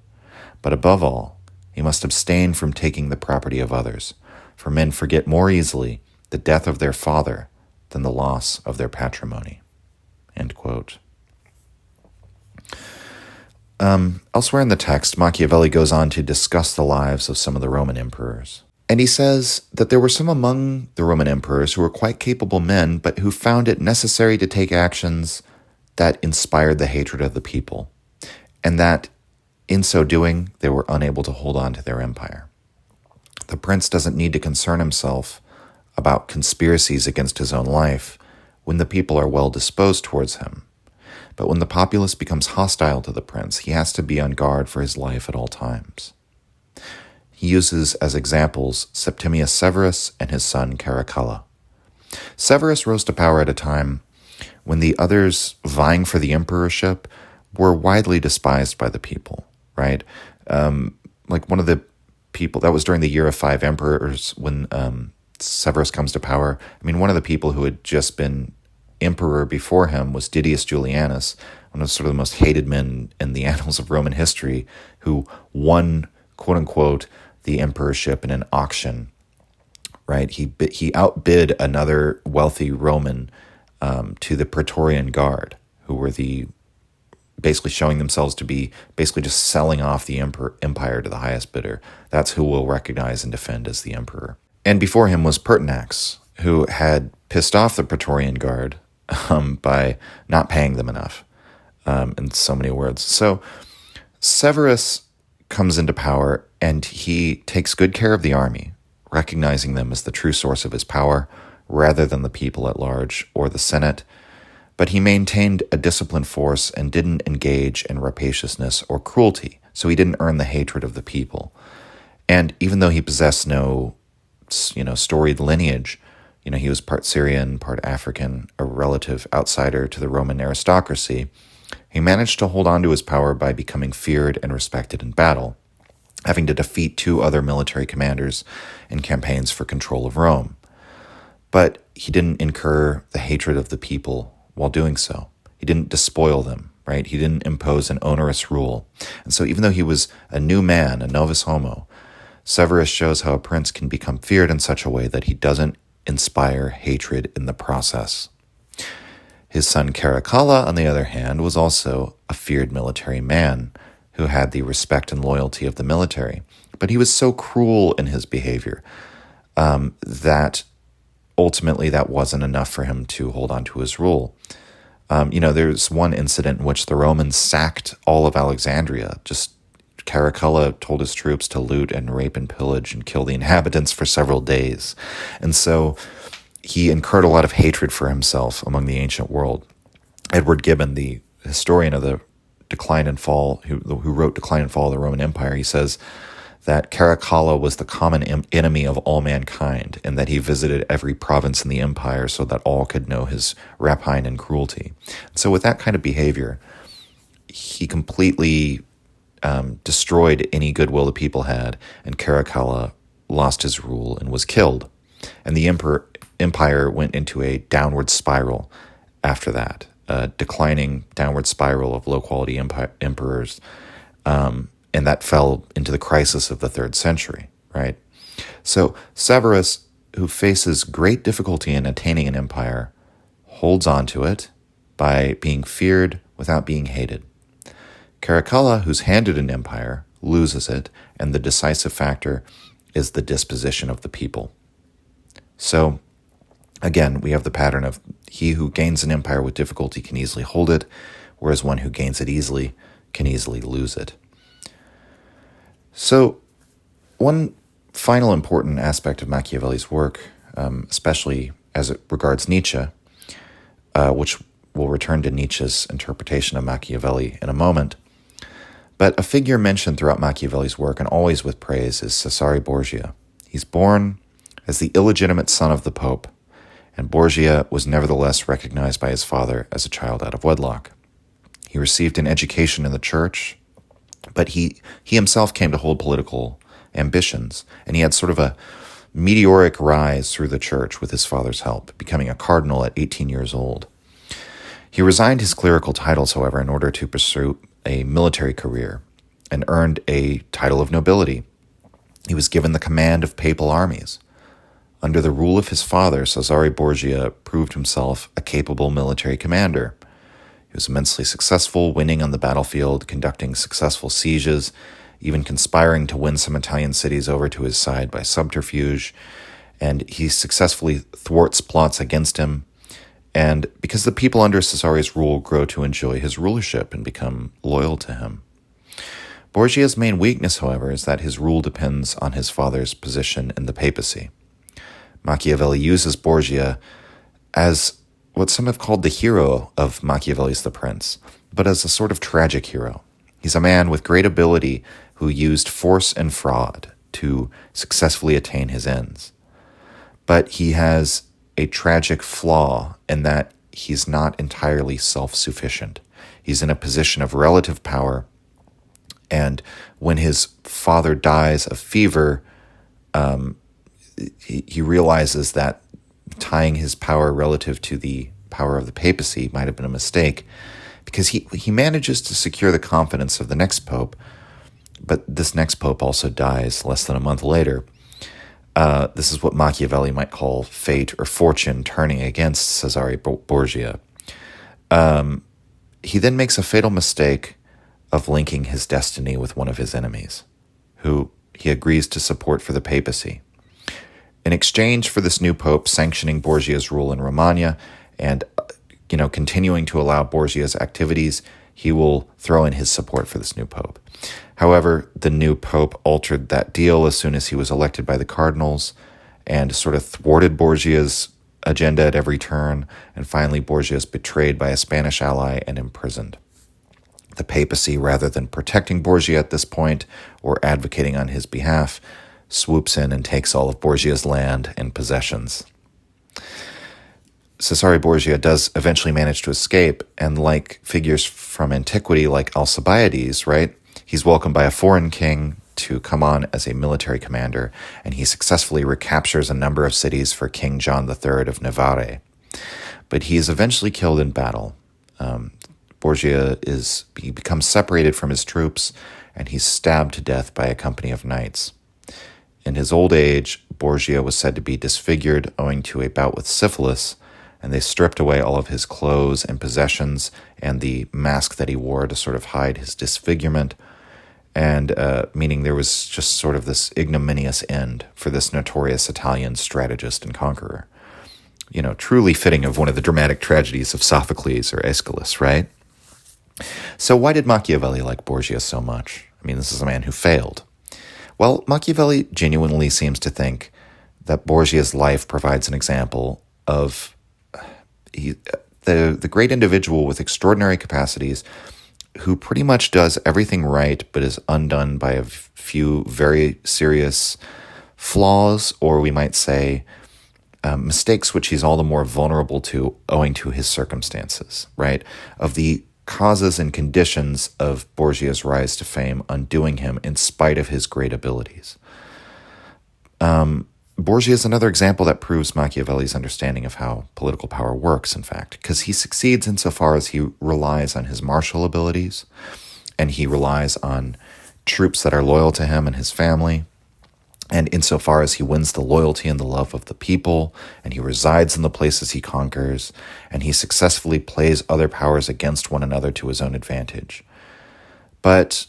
But above all, he must abstain from taking the property of others, for men forget more easily the death of their father than the loss of their patrimony." End quote. Elsewhere in the text, Machiavelli goes on to discuss the lives of some of the Roman emperors. And he says that there were some among the Roman emperors who were quite capable men, but who found it necessary to take actions that inspired the hatred of the people, and that in so doing, they were unable to hold on to their empire. The prince doesn't need to concern himself about conspiracies against his own life when the people are well disposed towards him. But when the populace becomes hostile to the prince, he has to be on guard for his life at all times. He uses as examples Septimius Severus and his son Caracalla. Severus rose to power at a time when the others vying for the emperorship were widely despised by the people, right? Like one of the people, that was during the year of 5 emperors when Severus comes to power. I mean, one of the people who had just been emperor before him was Didius Julianus, one of sort of the most hated men in the annals of Roman history, who won, quote-unquote, the emperorship in an auction, right? He outbid another wealthy Roman to the Praetorian Guard, who were basically showing themselves to be basically just selling off the empire to the highest bidder. That's who we'll recognize and defend as the emperor. And before him was Pertinax, who had pissed off the Praetorian Guard by not paying them enough, in so many words. So Severus comes into power, and he takes good care of the army, recognizing them as the true source of his power, rather than the people at large or the Senate. But he maintained a disciplined force and didn't engage in rapaciousness or cruelty, so he didn't earn the hatred of the people. And even though he possessed no, storied lineage, he was part Syrian, part African, a relative outsider to the Roman aristocracy, he managed to hold on to his power by becoming feared and respected in battle, having to defeat 2 other military commanders in campaigns for control of Rome. But he didn't incur the hatred of the people while doing so. He didn't despoil them, right? He didn't impose an onerous rule. And so even though he was a new man, a novus homo, Severus shows how a prince can become feared in such a way that he doesn't inspire hatred in the process. His son Caracalla, on the other hand, was also a feared military man who had the respect and loyalty of the military. But he was so cruel in his behavior that ultimately that wasn't enough for him to hold on to his rule. There's one incident in which the Romans sacked all of Alexandria. Just Caracalla told his troops to loot and rape and pillage and kill the inhabitants for several days. And so he incurred a lot of hatred for himself among the ancient world. Edward Gibbon, the historian of the Decline and Fall, who wrote Decline and Fall of the Roman Empire, he says that Caracalla was the common enemy of all mankind, and that he visited every province in the empire so that all could know his rapine and cruelty. So with that kind of behavior, he completely destroyed any goodwill the people had, and Caracalla lost his rule and was killed. And the empire went into a downward spiral after that, a declining downward spiral of low-quality emperors, and that fell into the crisis of the 3rd century, right? So Severus, who faces great difficulty in attaining an empire, holds on to it by being feared without being hated. Caracalla, who's handed an empire, loses it, and the decisive factor is the disposition of the people. So, again, we have the pattern of he who gains an empire with difficulty can easily hold it, whereas one who gains it easily can easily lose it. So, one final important aspect of Machiavelli's work, especially as it regards Nietzsche, which we'll return to Nietzsche's interpretation of Machiavelli in a moment, but a figure mentioned throughout Machiavelli's work and always with praise is Cesare Borgia. He's born as the illegitimate son of the Pope, and Borgia was nevertheless recognized by his father as a child out of wedlock. He received an education in the church, but he himself came to hold political ambitions, and he had sort of a meteoric rise through the church with his father's help, becoming a cardinal at 18 years old. He resigned his clerical titles, however, in order to pursue a military career and earned a title of nobility. He was given the command of papal armies. Under the rule of his father, Cesare Borgia proved himself a capable military commander. He was immensely successful, winning on the battlefield, conducting successful sieges, even conspiring to win some Italian cities over to his side by subterfuge, and he successfully thwarts plots against him. And because the people under Cesare's rule grow to enjoy his rulership and become loyal to him. Borgia's main weakness, however, is that his rule depends on his father's position in the papacy. Machiavelli uses Borgia as what some have called the hero of Machiavelli's The Prince, but as a sort of tragic hero. He's a man with great ability who used force and fraud to successfully attain his ends. But he has a tragic flaw in that he's not entirely self-sufficient. He's in a position of relative power, and when his father dies of fever, he realizes that tying his power relative to the power of the papacy might have been a mistake, because he manages to secure the confidence of the next pope, but this next pope also dies less than a month later. This is what Machiavelli might call fate or fortune turning against Cesare Borgia. He then makes a fatal mistake of linking his destiny with one of his enemies, who he agrees to support for the papacy. In exchange for this new pope sanctioning Borgia's rule in Romagna and continuing to allow Borgia's activities, he will throw in his support for this new pope. However, the new pope altered that deal as soon as he was elected by the cardinals and sort of thwarted Borgia's agenda at every turn, and finally Borgia is betrayed by a Spanish ally and imprisoned. The papacy, rather than protecting Borgia at this point or advocating on his behalf, swoops in and takes all of Borgia's land and possessions. Cesare Borgia does eventually manage to escape, and like figures from antiquity like Alcibiades, right? He's welcomed by a foreign king to come on as a military commander, and he successfully recaptures a number of cities for King John III of Navarre. But he is eventually killed in battle. Borgia becomes separated from his troops, and he's stabbed to death by a company of knights. In his old age, Borgia was said to be disfigured owing to a bout with syphilis, and they stripped away all of his clothes and possessions and the mask that he wore to sort of hide his disfigurement, and meaning there was just sort of this ignominious end for this notorious Italian strategist and conqueror. Truly fitting of one of the dramatic tragedies of Sophocles or Aeschylus, right? So why did Machiavelli like Borgia so much? I mean, this is a man who failed. Well, Machiavelli genuinely seems to think that Borgia's life provides an example of the great individual with extraordinary capacities who pretty much does everything right but is undone by a few very serious flaws, or we might say mistakes which he's all the more vulnerable to owing to his circumstances, right? Of the causes and conditions of Borgia's rise to fame undoing him in spite of his great abilities. Borgia is another example that proves Machiavelli's understanding of how political power works, in fact, because he succeeds insofar as he relies on his martial abilities, and he relies on troops that are loyal to him and his family, And insofar as he wins the loyalty and the love of the people, and he resides in the places he conquers, and he successfully plays other powers against one another to his own advantage. But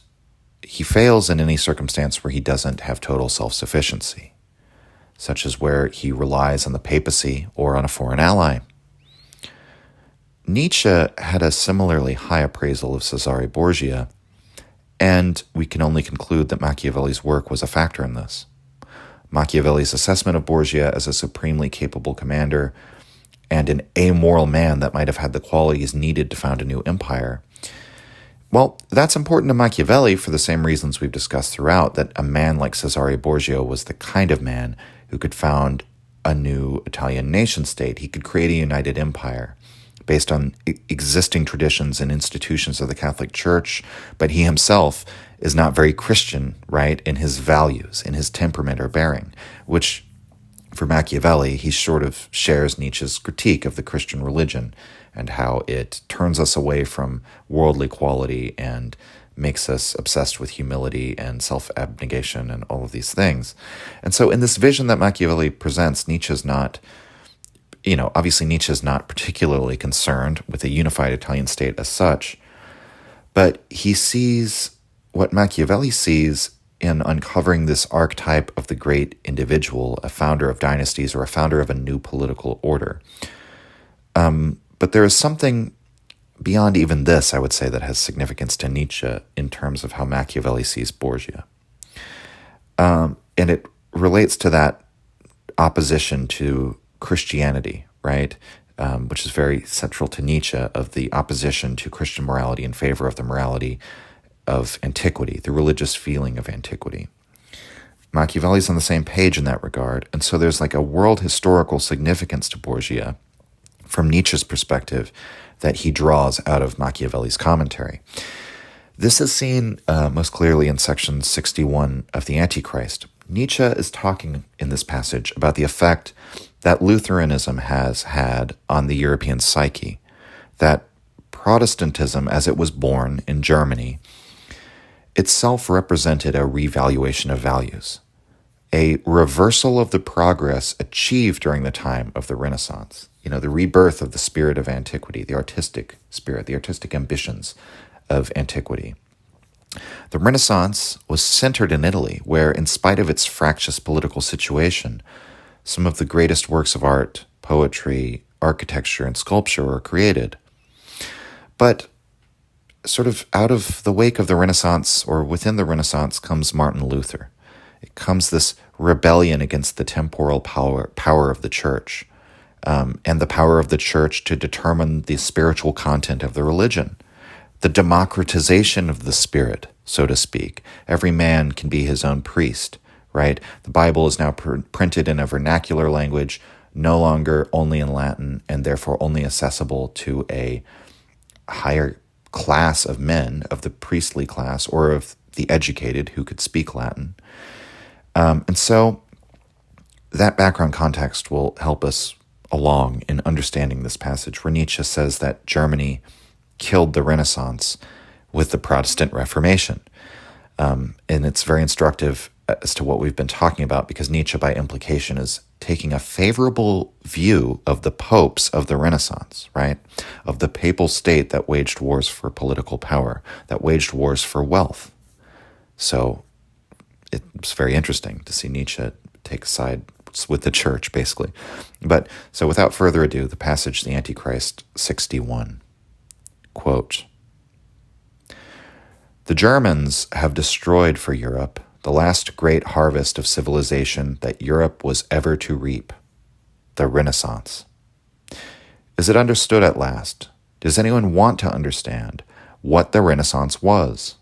he fails in any circumstance where he doesn't have total self-sufficiency, such as where he relies on the papacy or on a foreign ally. Nietzsche had a similarly high appraisal of Cesare Borgia, and we can only conclude that Machiavelli's work was a factor in this. Machiavelli's assessment of Borgia as a supremely capable commander and an amoral man that might have had the qualities needed to found a new empire. Well, that's important to Machiavelli for the same reasons we've discussed throughout, that a man like Cesare Borgia was the kind of man who could found a new Italian nation-state. He could create a united empire based on existing traditions and institutions of the Catholic Church, but he himself is not very Christian, right, in his values, in his temperament or bearing, which for Machiavelli, he sort of shares Nietzsche's critique of the Christian religion and how it turns us away from worldly quality and makes us obsessed with humility and self-abnegation and all of these things. And so in this vision that Machiavelli presents, Nietzsche's not, obviously Nietzsche's not particularly concerned with a unified Italian state as such, but he sees what Machiavelli sees in uncovering this archetype of the great individual, a founder of dynasties or a founder of a new political order. But there is something beyond even this, I would say, that has significance to Nietzsche in terms of how Machiavelli sees Borgia. And it relates to that opposition to Christianity, right? Which is very central to Nietzsche, of the opposition to Christian morality in favor of the morality of antiquity, the religious feeling of antiquity. Machiavelli's on the same page in that regard, and so there's like a world historical significance to Borgia from Nietzsche's perspective that he draws out of Machiavelli's commentary. This is seen most clearly in section 61 of the Antichrist. Nietzsche is talking in this passage about the effect that Lutheranism has had on the European psyche, that Protestantism, as it was born in Germany, itself represented a revaluation of values, a reversal of the progress achieved during the time of the Renaissance, the rebirth of the spirit of antiquity, the artistic spirit, the artistic ambitions of antiquity. The Renaissance was centered in Italy, where, in spite of its fractious political situation, some of the greatest works of art, poetry, architecture, and sculpture were created. But sort of out of the wake of the Renaissance, or within the Renaissance, comes Martin Luther. It comes this rebellion against the temporal power of the church, and the power of the church to determine the spiritual content of the religion. The democratization of the spirit, so to speak. Every man can be his own priest, right? The Bible is now printed in a vernacular language, no longer only in Latin, and therefore only accessible to a higher class of men, of the priestly class, or of the educated who could speak Latin. And so that background context will help us along in understanding this passage, where Nietzsche says that Germany killed the Renaissance with the Protestant Reformation. And it's very instructive as to what we've been talking about, because Nietzsche, by implication, is taking a favorable view of the popes of the Renaissance, right? Of the papal state that waged wars for political power, that waged wars for wealth. So it's very interesting to see Nietzsche take a side with the church, basically. But so without further ado, the passage, the Antichrist 61. Quote, "The Germans have destroyed for Europe the last great harvest of civilization that Europe was ever to reap, the Renaissance. Is it understood at last? Does anyone want to understand what the Renaissance was?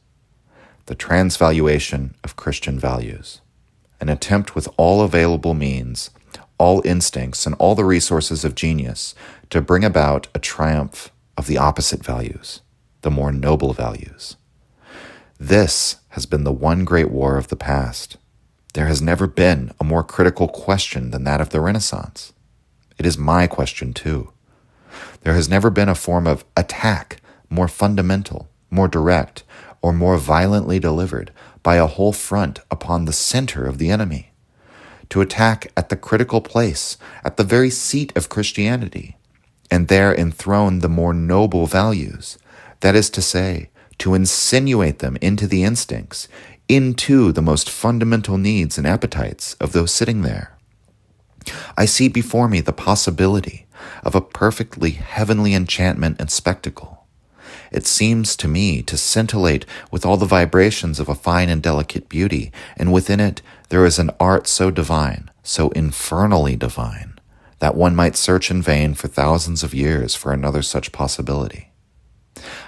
The transvaluation of Christian values, an attempt with all available means, all instincts, and all the resources of genius to bring about a triumph of the opposite values, the more noble values. This has been the one great war of the past. There has never been a more critical question than that of the Renaissance. It is my question too. There has never been a form of attack more fundamental, more direct, or more violently delivered by a whole front upon the center of the enemy. to attack at the critical place, at the very seat of Christianity, and there enthrone the more noble values, that is to say, to insinuate them into the instincts, into the most fundamental needs and appetites of those sitting there. I see before me the possibility of a perfectly heavenly enchantment and spectacle. It seems to me to scintillate with all the vibrations of a fine and delicate beauty, and within it there is an art so divine, so infernally divine, that one might search in vain for thousands of years for another such possibility.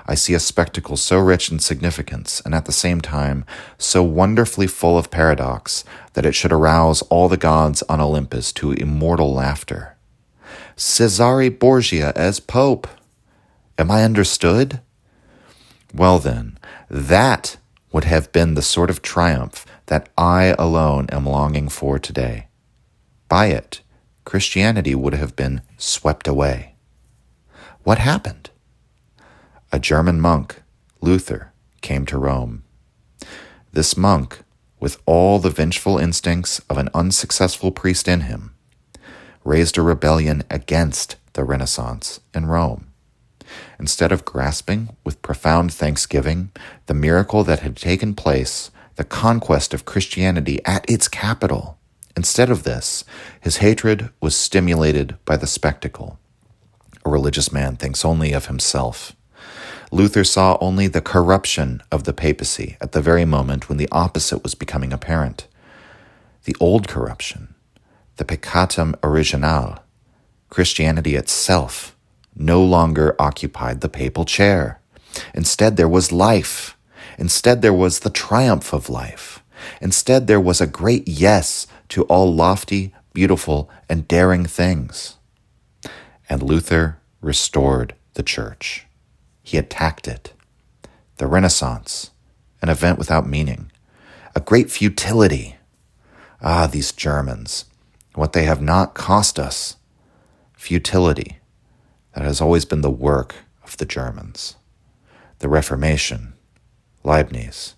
I see a spectacle so rich in significance, and at the same time so wonderfully full of paradox, that it should arouse all the gods on Olympus to immortal laughter. Cesare Borgia as Pope! Am I understood? Well then, that would have been the sort of triumph that I alone am longing for today. By it, Christianity would have been swept away. What happened? A German monk, Luther, came to Rome. This monk, with all the vengeful instincts of an unsuccessful priest in him, raised a rebellion against the Renaissance in Rome. Instead of grasping with profound thanksgiving the miracle that had taken place, the conquest of Christianity at its capital, instead of this, his hatred was stimulated by the spectacle. A religious man thinks only of himself. Luther saw only the corruption of the papacy at the very moment when the opposite was becoming apparent. The old corruption, the peccatum originale, Christianity itself, no longer occupied the papal chair. Instead, there was life. Instead, there was the triumph of life. Instead, there was a great yes to all lofty, beautiful, and daring things. And Luther restored the church. He attacked it. The Renaissance, an event without meaning, a great futility. Ah, these Germans, what they have not cost us. Futility. That has always been the work of the Germans. The Reformation, Leibniz,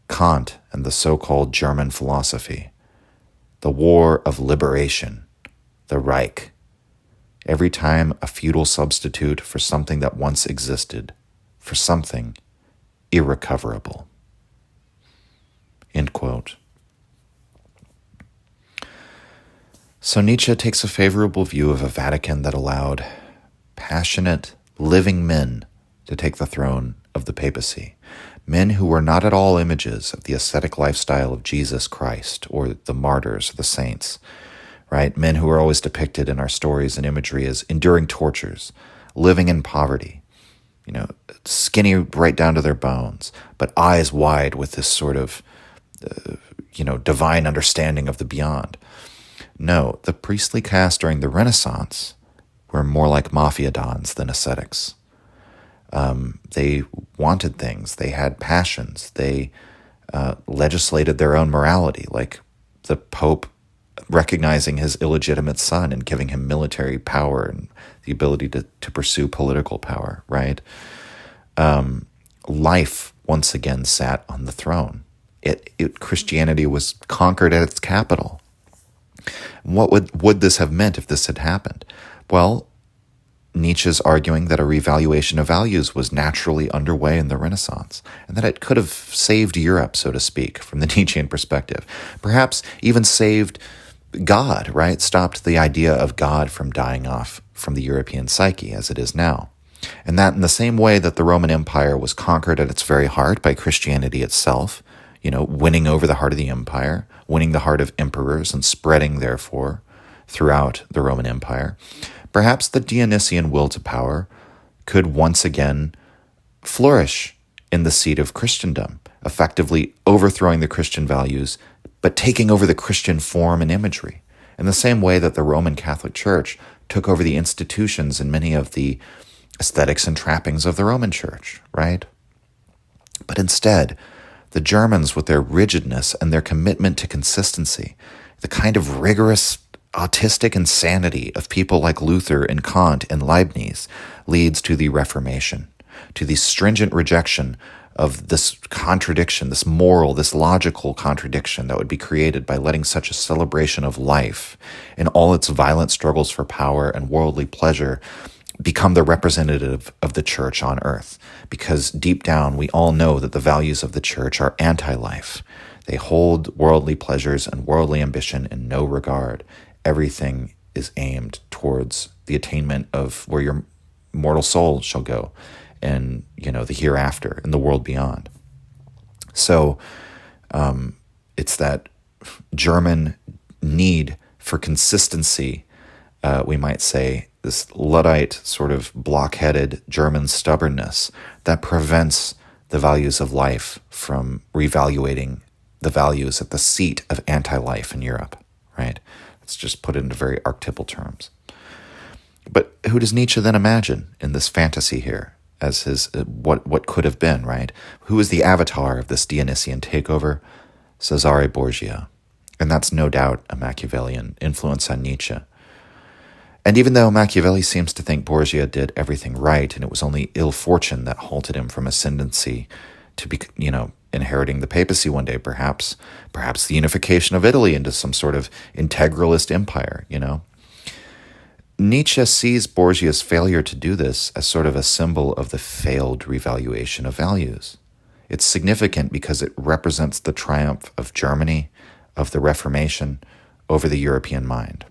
Kant, and the so-called German philosophy. The War of Liberation, the Reich. Every time a futile substitute for something that once existed, for something irrecoverable. End quote. So Nietzsche takes a favorable view of a Vatican that allowed passionate, living men to take the throne of the papacy. Men who were not at all images of the ascetic lifestyle of Jesus Christ or the martyrs, the saints, right? Men who are always depicted in our stories and imagery as enduring tortures, living in poverty, skinny right down to their bones, but eyes wide with this sort of, divine understanding of the beyond. No, the priestly caste during the Renaissance were more like mafia dons than ascetics. They wanted things. They had passions. They legislated their own morality, like the Pope recognizing his illegitimate son and giving him military power and the ability to pursue political power, right? Life once again sat on the throne. Christianity was conquered at its capital. What would this have meant if this had happened? Well, Nietzsche's arguing that a revaluation of values was naturally underway in the Renaissance, and that it could have saved Europe, so to speak, from the Nietzschean perspective. Perhaps even saved God, right? Stopped the idea of God from dying off from the European psyche as it is now. And that in the same way that the Roman Empire was conquered at its very heart by Christianity itself, winning over the heart of the empire, winning the heart of emperors and spreading, therefore, throughout the Roman Empire, perhaps the Dionysian will to power could once again flourish in the seat of Christendom, effectively overthrowing the Christian values, but taking over the Christian form and imagery, in the same way that the Roman Catholic Church took over the institutions and many of the aesthetics and trappings of the Roman Church, right? But instead, the Germans, with their rigidness and their commitment to consistency, the kind of rigorous autistic insanity of people like Luther and Kant and Leibniz, leads to the Reformation, to the stringent rejection of this contradiction, this moral, this logical contradiction that would be created by letting such a celebration of life in all its violent struggles for power and worldly pleasure become the representative of the church on earth. Because deep down, we all know that the values of the church are anti-life. They hold worldly pleasures and worldly ambition in no regard. Everything is aimed towards the attainment of where your mortal soul shall go, and the hereafter, in the world beyond. So it's that German need for consistency, we might say, this Luddite sort of blockheaded German stubbornness that prevents the values of life from revaluating the values at the seat of anti-life in Europe, right? Let's just put it into very archetypal terms. But who does Nietzsche then imagine in this fantasy here as his what could have been, right? Who is the avatar of this Dionysian takeover? Cesare Borgia. And that's no doubt a Machiavellian influence on Nietzsche. And even though Machiavelli seems to think Borgia did everything right, and it was only ill fortune that halted him from ascendancy to be, inheriting the papacy one day, perhaps the unification of Italy into some sort of integralist empire, Nietzsche sees Borgia's failure to do this as sort of a symbol of the failed revaluation of values. It's significant because it represents the triumph of Germany, of the Reformation, over the European mind.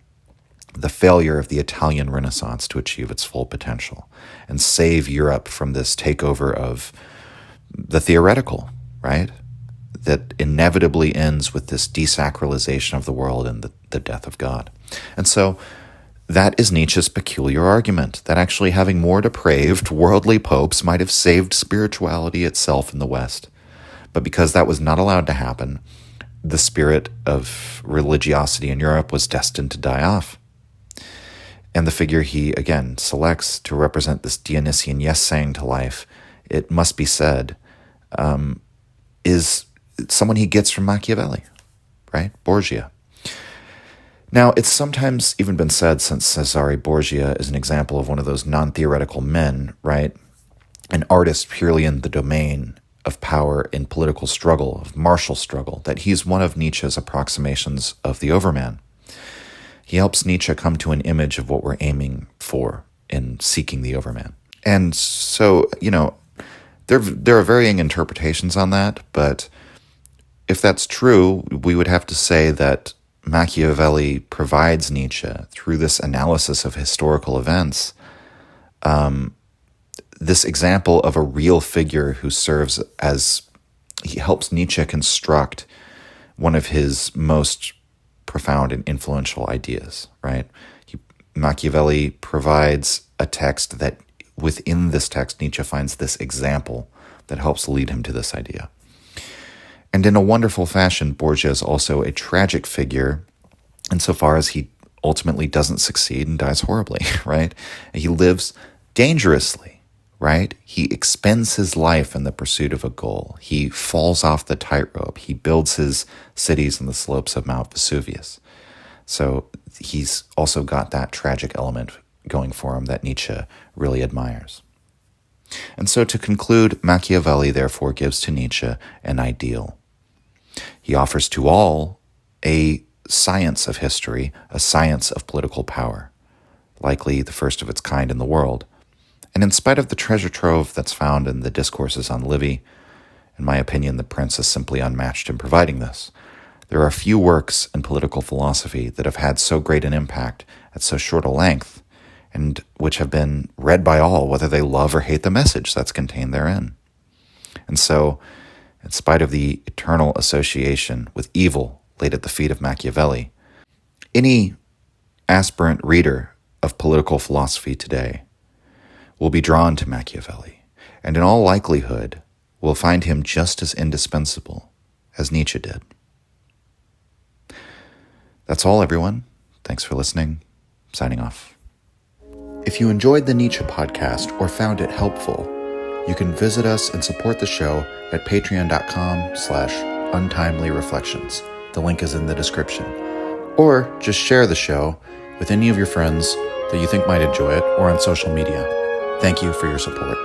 The failure of the Italian Renaissance to achieve its full potential and save Europe from this takeover of the theoretical, right? That inevitably ends with this desacralization of the world and the death of God. And so that is Nietzsche's peculiar argument, that actually having more depraved, worldly popes might have saved spirituality itself in the West. But because that was not allowed to happen, the spirit of religiosity in Europe was destined to die off. And the figure he, again, selects to represent this Dionysian yes-saying to life, it must be said, is someone he gets from Machiavelli, right? Borgia. Now, it's sometimes even been said, since Cesare Borgia is an example of one of those non-theoretical men, right? An artist purely in the domain of power in political struggle, of martial struggle, that he's one of Nietzsche's approximations of the overman. He helps Nietzsche come to an image of what we're aiming for in seeking the overman. And so, there are varying interpretations on that, but if that's true, we would have to say that Machiavelli provides Nietzsche, through this analysis of historical events, this example of a real figure who serves as, he helps Nietzsche construct one of his most profound and influential ideas, right? Machiavelli provides a text that within this text, Nietzsche finds this example that helps lead him to this idea. And in a wonderful fashion, Borgia is also a tragic figure insofar as he ultimately doesn't succeed and dies horribly, right? He lives dangerously, right? He expends his life in the pursuit of a goal. He falls off the tightrope. He builds his cities on the slopes of Mount Vesuvius. So he's also got that tragic element going for him that Nietzsche really admires. And so to conclude, Machiavelli therefore gives to Nietzsche an ideal. He offers to all a science of history, a science of political power, likely the first of its kind in the world. And in spite of the treasure trove that's found in the discourses on Livy, in my opinion, the prince is simply unmatched in providing this. There are few works in political philosophy that have had so great an impact at so short a length, and which have been read by all, whether they love or hate the message that's contained therein. And so, in spite of the eternal association with evil laid at the feet of Machiavelli, any aspirant reader of political philosophy today will be drawn to Machiavelli, and in all likelihood will find him just as indispensable as Nietzsche did. That's all, everyone. Thanks for listening. Signing off. If you enjoyed the Nietzsche podcast or found it helpful, you can visit us and support the show at patreon.com/untimely-reflections. The link is in the description. Or just share the show with any of your friends that you think might enjoy it, or on social media. Thank you for your support.